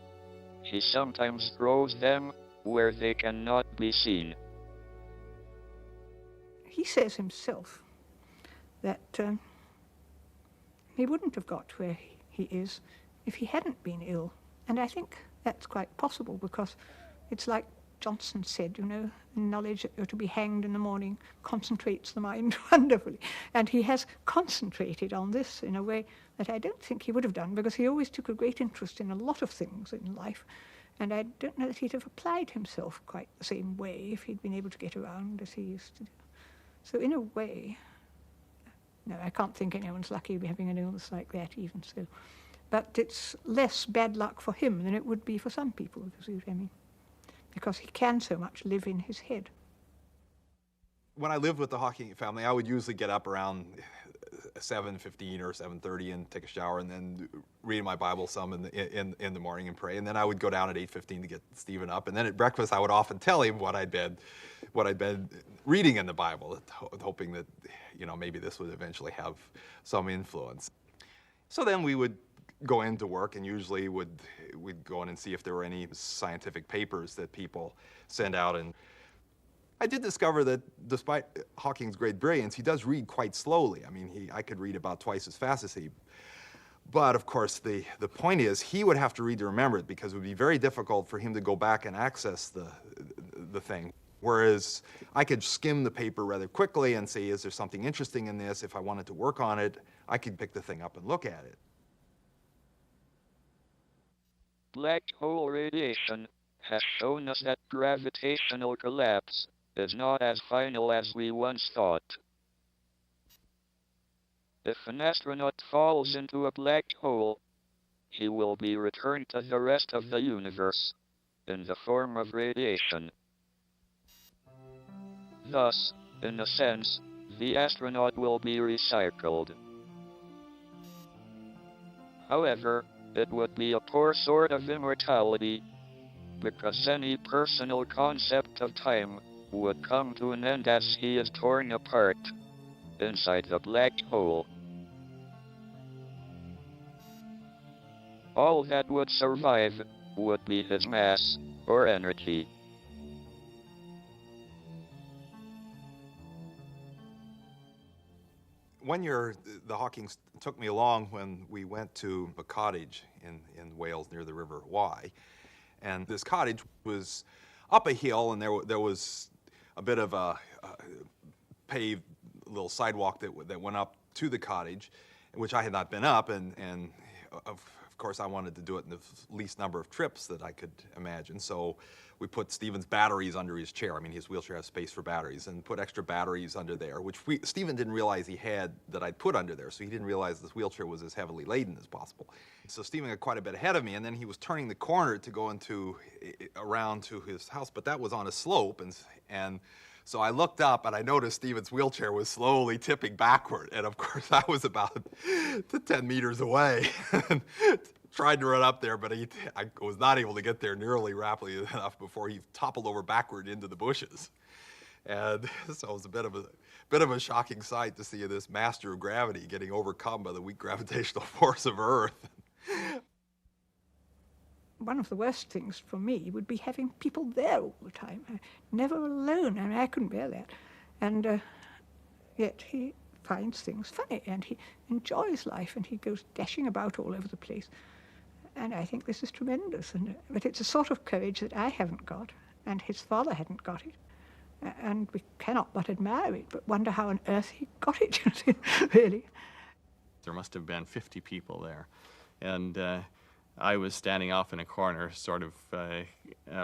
he sometimes throws them where they cannot be seen. He says himself that he wouldn't have got where he is if he hadn't been ill. And I think that's quite possible because it's like Johnson said, you know, knowledge that you're to be hanged in the morning concentrates the mind wonderfully. And he has concentrated on this in a way that I don't think he would have done because he always took a great interest in a lot of things in life. And I don't know that he'd have applied himself quite the same way if he'd been able to get around as he used to do. So in a way, no, I can't think anyone's lucky to be having an illness like that even so. But it's less bad luck for him than it would be for some people, if you see what I mean. because he can so much live in his head. When I lived with the Hawking family, I would usually get up around 7:15 or 7:30 and take a shower and then read my Bible some in the morning and pray. And then I would go down at 8:15 to get Stephen up. And then at breakfast, I would often tell him what I'd been reading in the Bible, hoping that, you know, maybe this would eventually have some influence. So then we would go into work, and usually we'd go in and see if there were any scientific papers that people send out. And I did discover that despite Hawking's great brilliance, he does read quite slowly. I mean, I could read about twice as fast as he. But of course, the point is, he would have to read to remember it, because it would be very difficult for him to go back and access the thing. Whereas I could skim the paper rather quickly and say, is there something interesting in this? If I wanted to work on it, I could pick the thing up and look at it. Black hole radiation has shown us that gravitational collapse is not as final as we once thought. If an astronaut falls into a black hole, he will be returned to the rest of the universe in the form of radiation. Thus, in a sense, the astronaut will be recycled. However, it would be a poor sort of immortality, because any personal concept of time would come to an end as he is torn apart inside the black hole. All that would survive would be his mass or energy. One year, the Hawkings took me along when we went to a cottage in Wales near the River Wye. And this cottage was up a hill, and there was a bit of a paved little sidewalk that went up to the cottage, which I had not been up, and of course I wanted to do it in the least number of trips that I could imagine. So we put Stephen's batteries under his chair. I mean, his wheelchair has space for batteries, and put extra batteries under there, which Stephen didn't realize he had, that I'd put under there, so he didn't realize this wheelchair was as heavily laden as possible. So Stephen got quite a bit ahead of me, and then he was turning the corner to go around to his house, but that was on a slope, and so I looked up and I noticed Stephen's wheelchair was slowly tipping backward, and of course I was about 10 meters away. Tried to run up there, but I was not able to get there nearly rapidly enough before he toppled over backward into the bushes. And so it was a bit of a shocking sight to see this master of gravity getting overcome by the weak gravitational force of Earth. One of the worst things for me would be having people there all the time, never alone. I mean, I couldn't bear that. And yet he finds things funny, and he enjoys life, and he goes dashing about all over the place. And I think this is tremendous. But it's a sort of courage that I haven't got, and his father hadn't got it. And we cannot but admire it, but wonder how on earth he got it, really. There must have been 50 people there. And I was standing off in a corner, sort of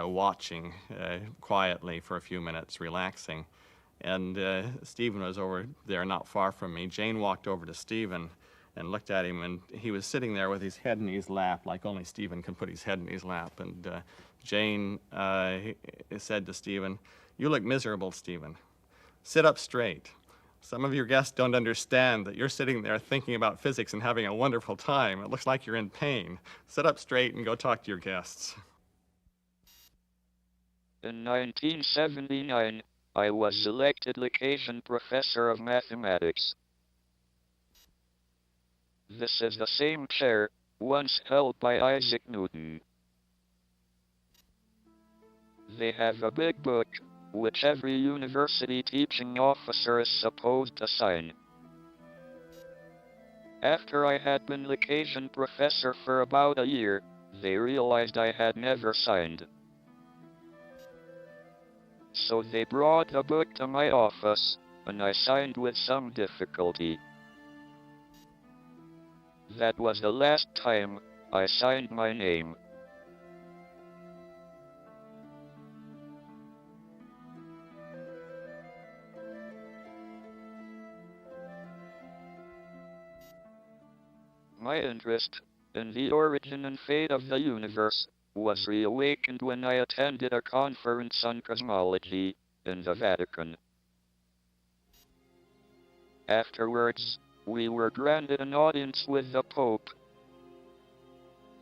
watching quietly for a few minutes, relaxing. And Stephen was over there not far from me. Jane walked over to Stephen and looked at him, and he was sitting there with his head in his lap, like only Stephen can put his head in his lap. And Jane said to Stephen, "You look miserable, Stephen. Sit up straight. Some of your guests don't understand that you're sitting there thinking about physics and having a wonderful time. It looks like you're in pain. Sit up straight and go talk to your guests." In 1979, I was elected Location Professor of Mathematics. This is the same chair once held by Isaac Newton. They have a big book which every university teaching officer is supposed to sign. After I had been Location Professor for about a year, they realized I had never signed. So they brought the book to my office, and I signed with some difficulty. That was the last time I signed my name. My interest in the origin and fate of the universe was reawakened when I attended a conference on cosmology in the Vatican. Afterwards, we were granted an audience with the Pope.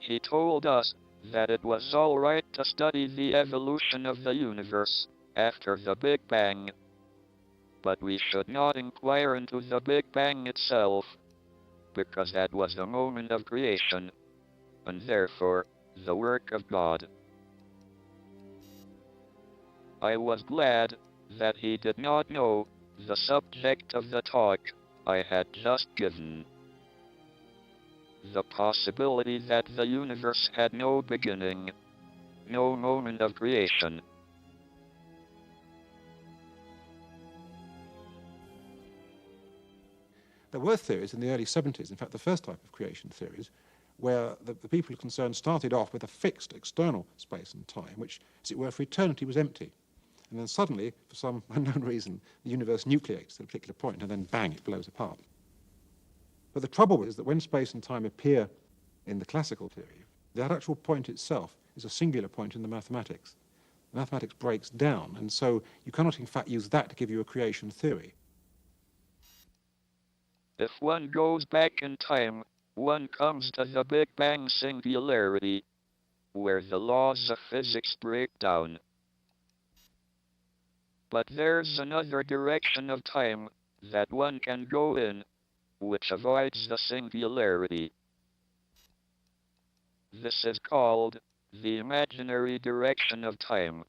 He told us that it was all right to study the evolution of the universe after the Big Bang, but we should not inquire into the Big Bang itself, because that was the moment of creation, and therefore the work of God. I was glad that he did not know the subject of the talk I had just given. The possibility that the universe had no beginning, no moment of creation. There were theories in the early 70s, in fact the first type of creation theories, where the people concerned started off with a fixed external space and time, which, as it were, for eternity was empty. And then suddenly, for some unknown reason, the universe nucleates at a particular point, and then bang, it blows apart. But the trouble is that when space and time appear in the classical theory, that actual point itself is a singular point in the mathematics. The mathematics breaks down, and so you cannot in fact use that to give you a creation theory. If one goes back in time, one comes to the Big Bang singularity, where the laws of physics break down. But there's another direction of time that one can go in, which avoids the singularity. This is called the imaginary direction of time.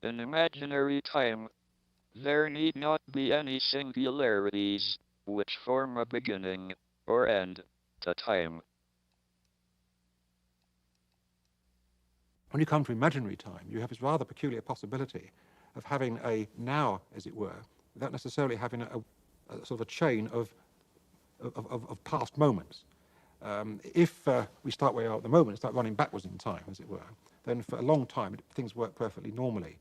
In imaginary time, there need not be any singularities which form a beginning or end to time. When you come to imaginary time, you have this rather peculiar possibility of having a now, as it were, without necessarily having a sort of a chain of past moments. If we start where we are at the moment, start running backwards in time, as it were, then for a long time things work perfectly normally.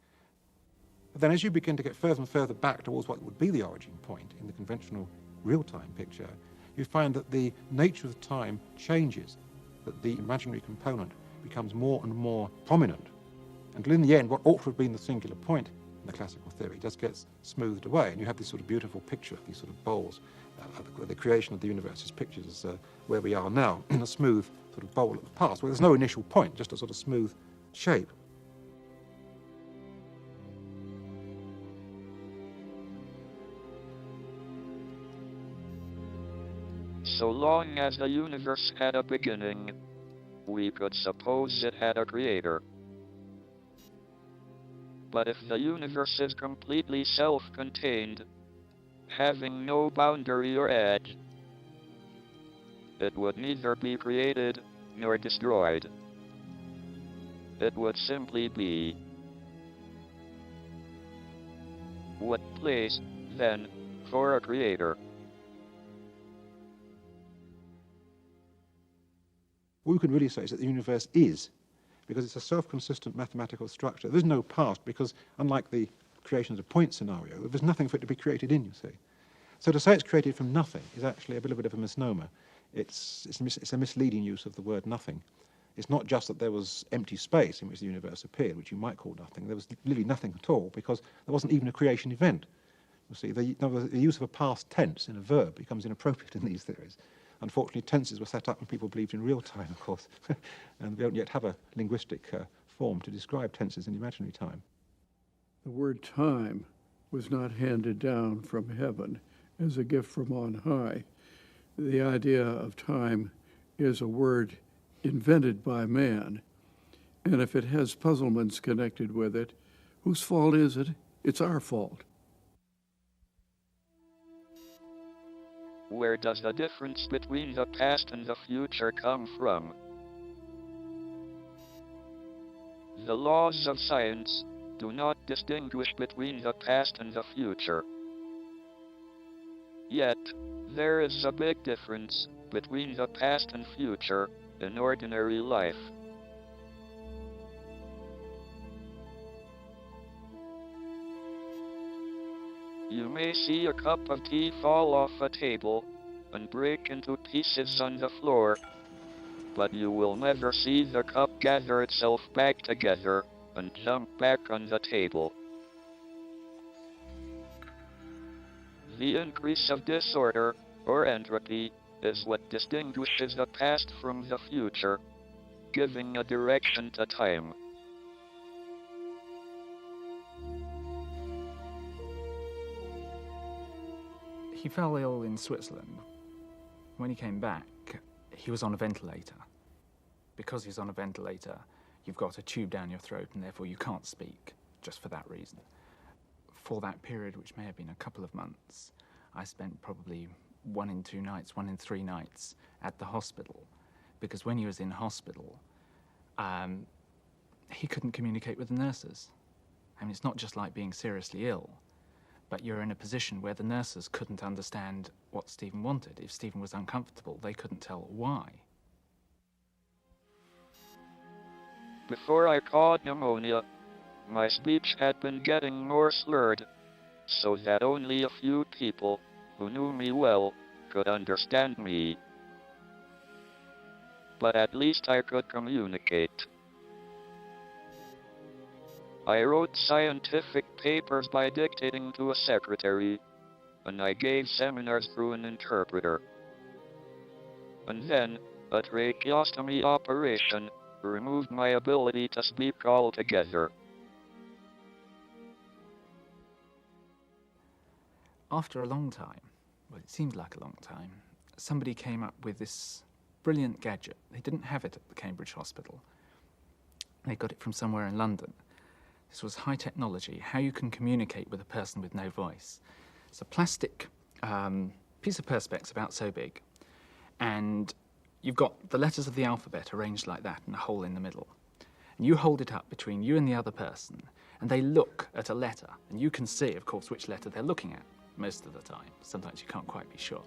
But then as you begin to get further and further back towards what would be the origin point in the conventional real-time picture, you find that the nature of time changes, that the imaginary component becomes more and more prominent, until in the end what ought to have been the singular point in the classical theory just gets smoothed away, and you have this sort of beautiful picture, these sort of bowls. The creation of the universe is pictured as where we are now, in a smooth sort of bowl of the past, where there's no initial point, just a sort of smooth shape. So long as the universe had a beginning, we could suppose it had a creator. But if the universe is completely self-contained, having no boundary or edge, it would neither be created nor destroyed. It would simply be. What place, then, for a creator? What we can really say is that the universe is, because it's a self-consistent mathematical structure. There's no past, because unlike the creation as a point scenario, there's nothing for it to be created in, you see. So to say it's created from nothing is actually a little bit of a misnomer. It's a misleading use of the word nothing. It's not just that there was empty space in which the universe appeared, which you might call nothing. There was really nothing at all, because there wasn't even a creation event. You see, the use of a past tense in a verb becomes inappropriate in these theories. Unfortunately, tenses were set up when people believed in real time, of course, and we don't yet have a linguistic form to describe tenses in imaginary time. The word time was not handed down from heaven as a gift from on high. The idea of time is a word invented by man, and if it has puzzlements connected with it, whose fault is it? It's our fault. Where does the difference between the past and the future come from? The laws of science do not distinguish between the past and the future. Yet, there is a big difference between the past and future in ordinary life. You may see a cup of tea fall off a table and break into pieces on the floor, but you will never see the cup gather itself back together and jump back on the table. The increase of disorder, or entropy, is what distinguishes the past from the future, giving a direction to time. He fell ill in Switzerland. When he came back, he was on a ventilator. Because he's on a ventilator, you've got a tube down your throat and therefore you can't speak, just for that reason. For that period, which may have been a couple of months, I spent probably 1 in 2 nights, 1 in 3 nights at the hospital. Because when he was in hospital, he couldn't communicate with the nurses. I mean, it's not just like being seriously ill, but you're in a position where the nurses couldn't understand what Stephen wanted. If Stephen was uncomfortable, they couldn't tell why. Before I caught pneumonia, my speech had been getting more slurred, so that only a few people, who knew me well, could understand me. But at least I could communicate. I wrote scientific papers by dictating to a secretary, and I gave seminars through an interpreter. And then, a tracheostomy operation removed my ability to speak altogether. After a long time, well, it seemed like a long time, somebody came up with this brilliant gadget. They didn't have it at the Cambridge Hospital. They got it from somewhere in London. This was high technology, how you can communicate with a person with no voice. It's a plastic piece of perspex about so big, and you've got the letters of the alphabet arranged like that and a hole in the middle. And you hold it up between you and the other person, and they look at a letter, and you can see, of course, which letter they're looking at most of the time. Sometimes you can't quite be sure.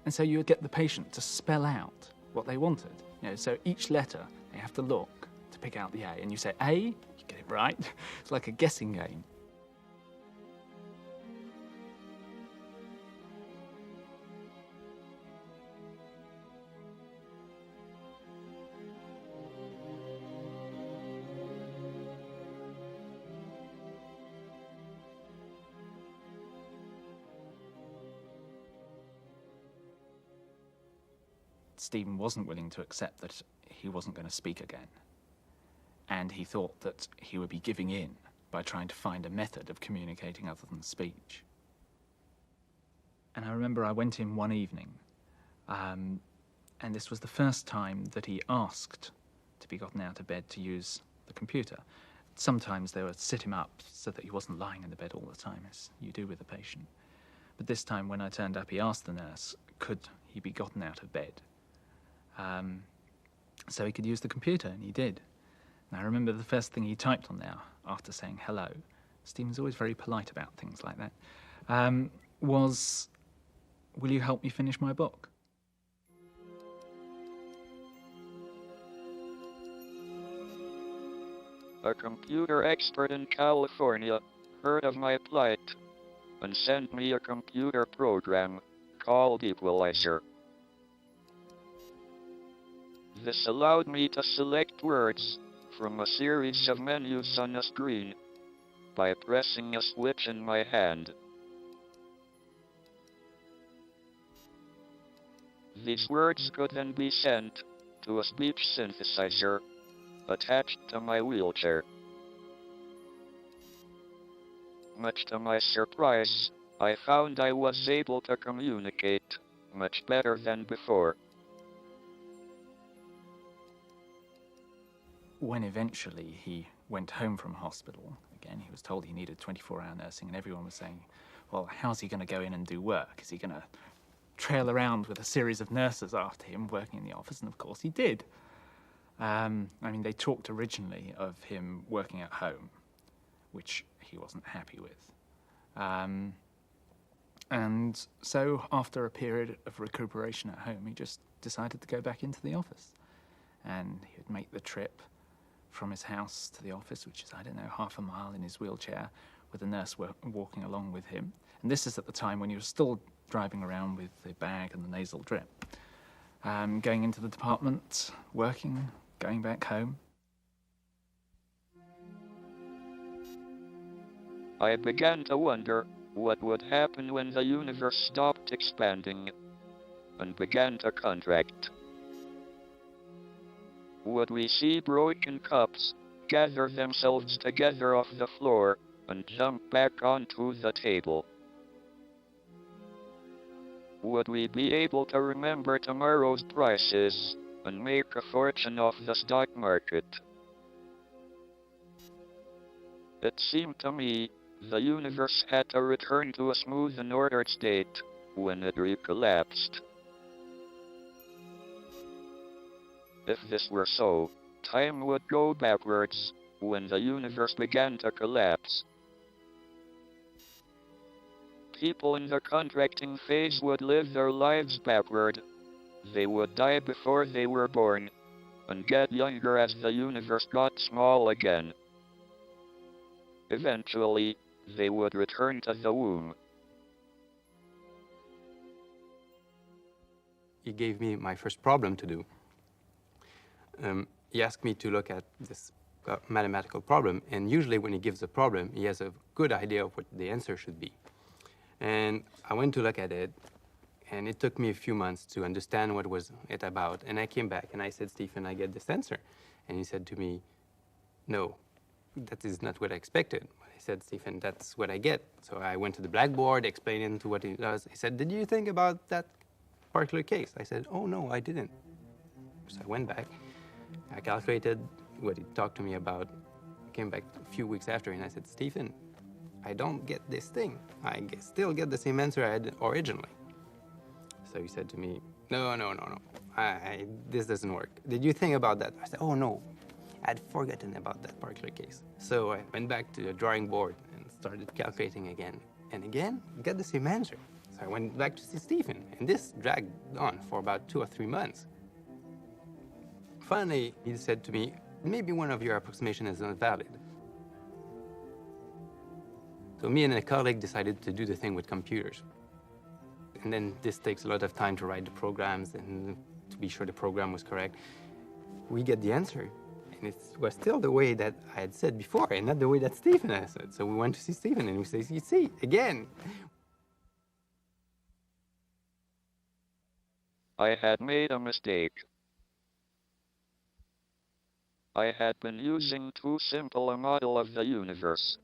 And so you would get the patient to spell out what they wanted. You know, so each letter, they have to look to pick out the A, and you say A, you get it right. It's like a guessing game. Stephen wasn't willing to accept that he wasn't going to speak again. And he thought that he would be giving in by trying to find a method of communicating other than speech. And I remember I went in one evening, and this was the first time that he asked to be gotten out of bed to use the computer. Sometimes they would sit him up so that he wasn't lying in the bed all the time, as you do with a patient. But this time when I turned up, he asked the nurse, could he be gotten out of bed? So he could use the computer, and he did. And I remember the first thing he typed on there, after saying hello, Stephen's always very polite about things like that, was, will you help me finish my book? A computer expert in California heard of my plight and sent me a computer program called Equalizer. This allowed me to select words from a series of menus on a screen by pressing a switch in my hand. These words could then be sent to a speech synthesizer attached to my wheelchair. Much to my surprise, I found I was able to communicate much better than before. When eventually he went home from hospital, again, he was told he needed 24-hour nursing, and everyone was saying, well, how's he going to go in and do work? Is he going to trail around with a series of nurses after him working in the office? And of course he did. I mean, they talked originally of him working at home, which he wasn't happy with. And so after a period of recuperation at home, he just decided to go back into the office. And he would make the trip from his house to the office, which is, I don't know, half a mile in his wheelchair, with a nurse walking along with him. And this is at the time when he was still driving around with the bag and the nasal drip. going into the department, working, going back home. I began to wonder what would happen when the universe stopped expanding and began to contract. Would we see broken cups gather themselves together off the floor and jump back onto the table? Would we be able to remember tomorrow's prices and make a fortune off the stock market? It seemed to me the universe had to return to a smooth and ordered state when it recollapsed. If this were so, time would go backwards when the universe began to collapse. People in the contracting phase would live their lives backward. They would die before they were born, and get younger as the universe got small again. Eventually, they would return to the womb. He gave me my first problem to do. He asked me to look at this mathematical problem, and usually when he gives a problem, he has a good idea of what the answer should be. And I went to look at it, and it took me a few months to understand what was it about. And I came back and I said, Stephen, I get this answer. And he said to me, no, that is not what I expected. I said, Stephen, that's what I get. So I went to the blackboard, explained him to what it was. He said, did you think about that particular case? I said, oh, no, I didn't. So I went back, I calculated what he talked to me about, came back a few weeks after, and I said, Stephen, I don't get this thing. I still get the same answer I had originally. So he said to me, no, this doesn't work. Did you think about that? I said, oh, no, I'd forgotten about that particular case. So I went back to the drawing board and started calculating again. And again, got the same answer. So I went back to see Stephen, and this dragged on for about 2 or 3 months. Finally, he said to me, maybe one of your approximations is not valid. So me and a colleague decided to do the thing with computers. And then this takes a lot of time to write the programs and to be sure the program was correct. We get the answer, and it was still the way that I had said before, and not the way that Stephen had said. So we went to see Stephen, and we say, you see, again. I had made a mistake. I had been using too simple a model of the universe.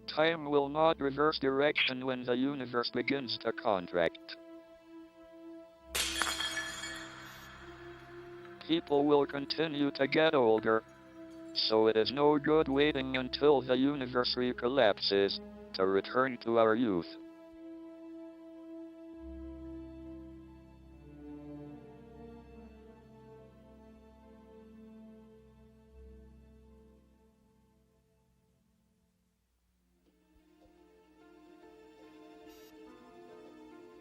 Time will not reverse direction when the universe begins to contract. People will continue to get older, so it is no good waiting until the universe recollapses to return to our youth.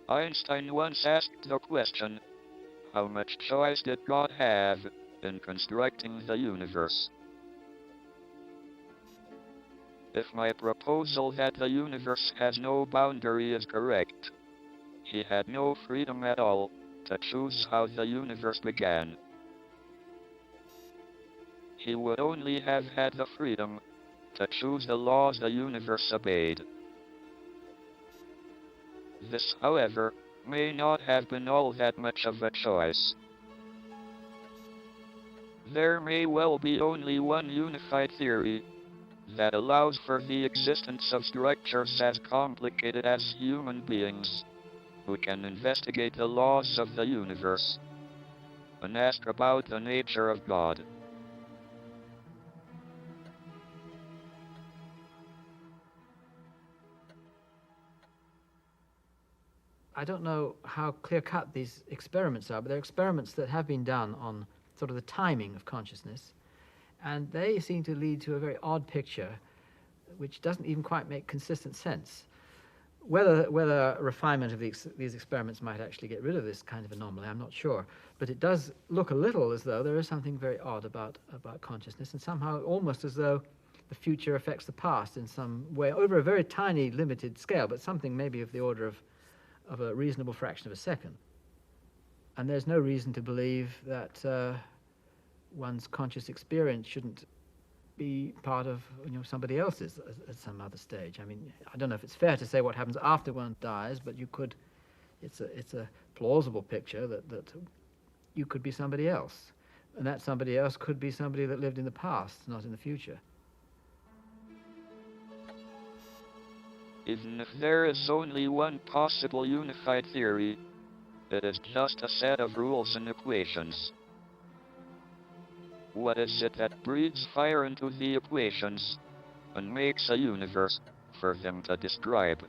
Einstein once asked the question, how much choice did God have in constructing the universe? If my proposal that the universe has no boundary is correct, he had no freedom at all to choose how the universe began. He would only have had the freedom to choose the laws the universe obeyed. This, however, may not have been all that much of a choice. There may well be only one unified theory that allows for the existence of structures as complicated as human beings, who can investigate the laws of the universe and ask about the nature of God. I don't know how clear-cut these experiments are, but they're experiments that have been done on sort of the timing of consciousness, and they seem to lead to a very odd picture which doesn't even quite make consistent sense. Whether refinement of these experiments might actually get rid of this kind of anomaly, I'm not sure, but it does look a little as though there is something very odd about consciousness, and somehow almost as though the future affects the past in some way, over a very tiny, limited scale, but something maybe of the order of of a reasonable fraction of a second. And there's no reason to believe that one's conscious experience shouldn't be part of somebody else's at some other stage. I mean, I don't know if it's fair to say what happens after one dies, but you could. It's a plausible picture that you could be somebody else, and that somebody else could be somebody that lived in the past, not in the future. Even if there is only one possible unified theory, it is just a set of rules and equations. What is it that breathes fire into the equations and makes a universe for them to describe?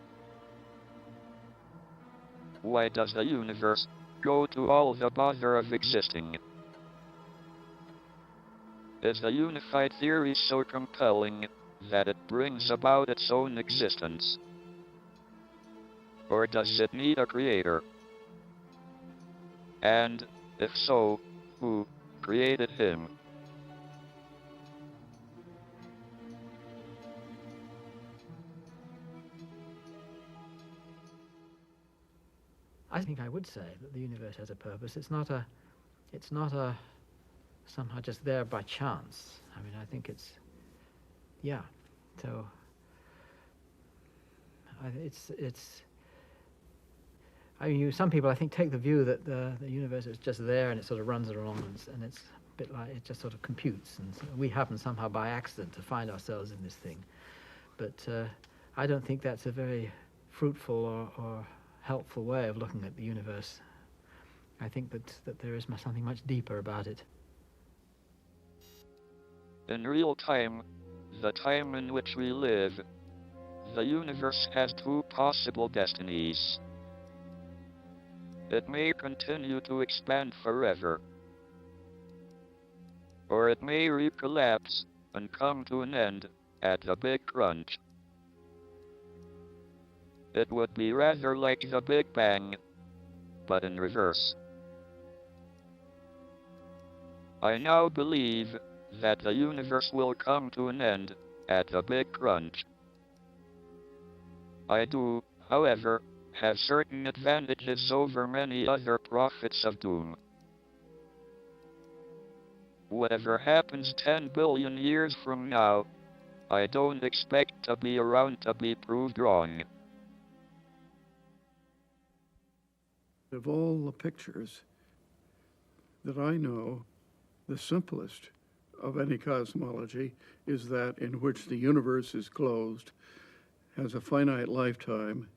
Why does the universe go to all the bother of existing? Is the unified theory so compelling that it brings about its own existence? Or does it need a creator? And, if so, who created him? I think I would say that the universe has a purpose. It's not a somehow just there by chance. I mean, I think it's, yeah. So I mean, some people I think take the view that the universe is just there and it sort of runs along and it's a bit like it just sort of computes, and so we happen somehow by accident to find ourselves in this thing. But I don't think that's a very fruitful or helpful way of looking at the universe. I think that there is something much deeper about it. In real time, the time in which we live, the universe has two possible destinies. It may continue to expand forever, or it may recollapse and come to an end at the Big Crunch. It would be rather like the Big Bang, but in reverse. I now believe that the universe will come to an end at the Big Crunch. I do, however, have certain advantages over many other prophets of doom. Whatever happens 10 billion years from now, I don't expect to be around to be proved wrong. Of all the pictures that I know, the simplest of any cosmology is that in which the universe is closed, has a finite lifetime,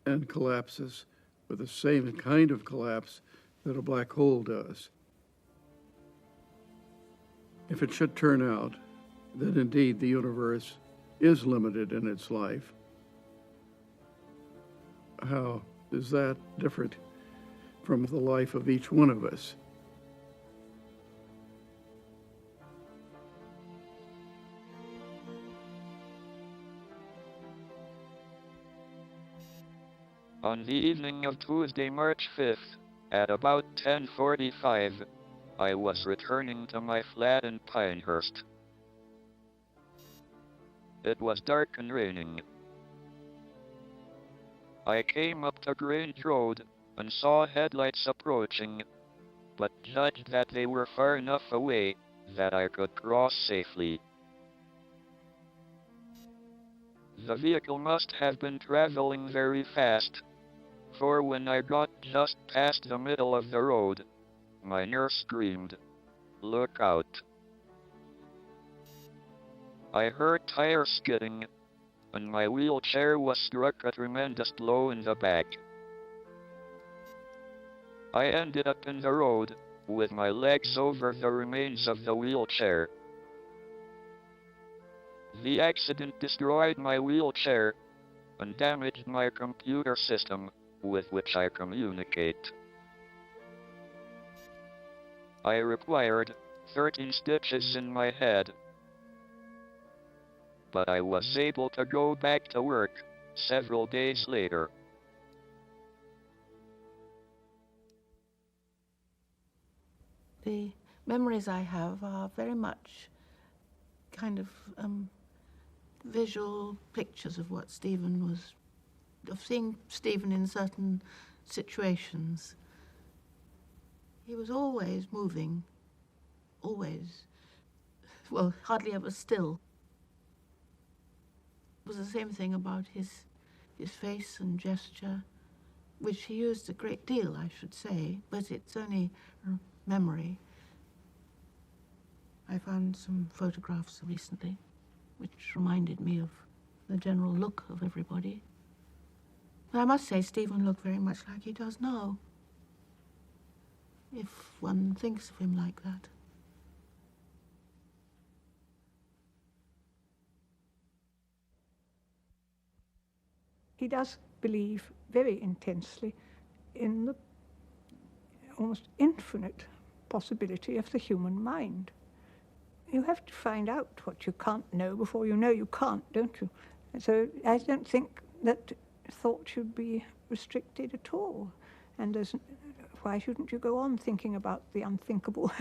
and collapses with the same kind of collapse that a black hole does. If it should turn out that indeed the universe is limited in its life, how is that different from the life of each one of us? On the evening of Tuesday, March 5th, at about 10:45, I was returning to my flat in Pinehurst. It was dark and raining. I came up to Grange Road and saw headlights approaching, but judged that they were far enough away that I could cross safely. The vehicle must have been traveling very fast, for when I got just past the middle of the road, my nurse screamed, "Look out." I heard tires skidding, and my wheelchair was struck a tremendous blow in the back. I ended up in the road, with my legs over the remains of the wheelchair. The accident destroyed my wheelchair and damaged my computer system with which I communicate. I required 13 stitches in my head, but I was able to go back to work several days later. The memories I have are very much kind of visual pictures of what Stephen was of seeing Stephen in certain situations. He was always moving, always. Well, hardly ever still. It was the same thing about his face and gesture, which he used a great deal, I should say, but it's only memory. I found some photographs recently which reminded me of the general look of everybody. But I must say, Stephen looked very much like he does now, if one thinks of him like that. He does believe very intensely in the almost infinite possibility of the human mind. You have to find out what you can't know before you know you can't, don't you? So I don't think that thought should be restricted at all. And why shouldn't you go on thinking about the unthinkable?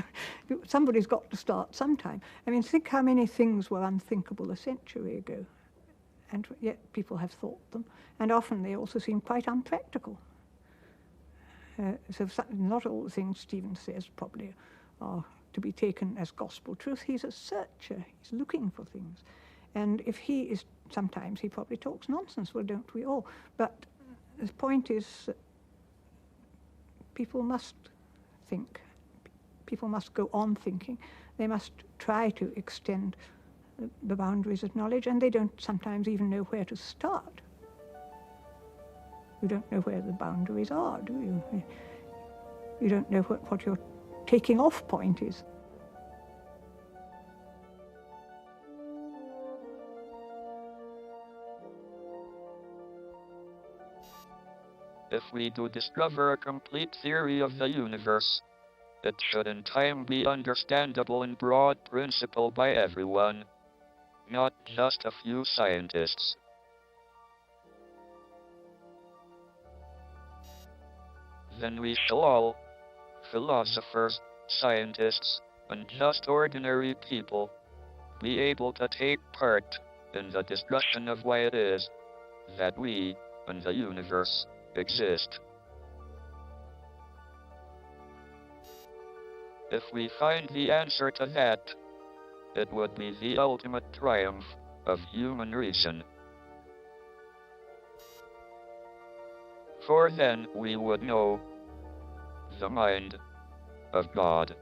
Somebody's got to start sometime. I mean, think how many things were unthinkable a century ago, and yet people have thought them, and often they also seem quite unpractical. So not all the things Stephen says probably are to be taken as gospel truth. He's a searcher. He's looking for things. And if he is, sometimes he probably talks nonsense. Well, don't we all? But the point is that people must think. People must go on thinking. They must try to extend the boundaries of knowledge, and they don't sometimes even know where to start. You don't know where the boundaries are, do you? You don't know what your taking off point is. If we do discover a complete theory of the universe, it should in time be understandable in broad principle by everyone, not just a few scientists. Then we shall all, philosophers, scientists, and just ordinary people, be able to take part in the discussion of why it is that we and the universe exist. If we find the answer to that, it would be the ultimate triumph of human reason. For then we would know the mind of God.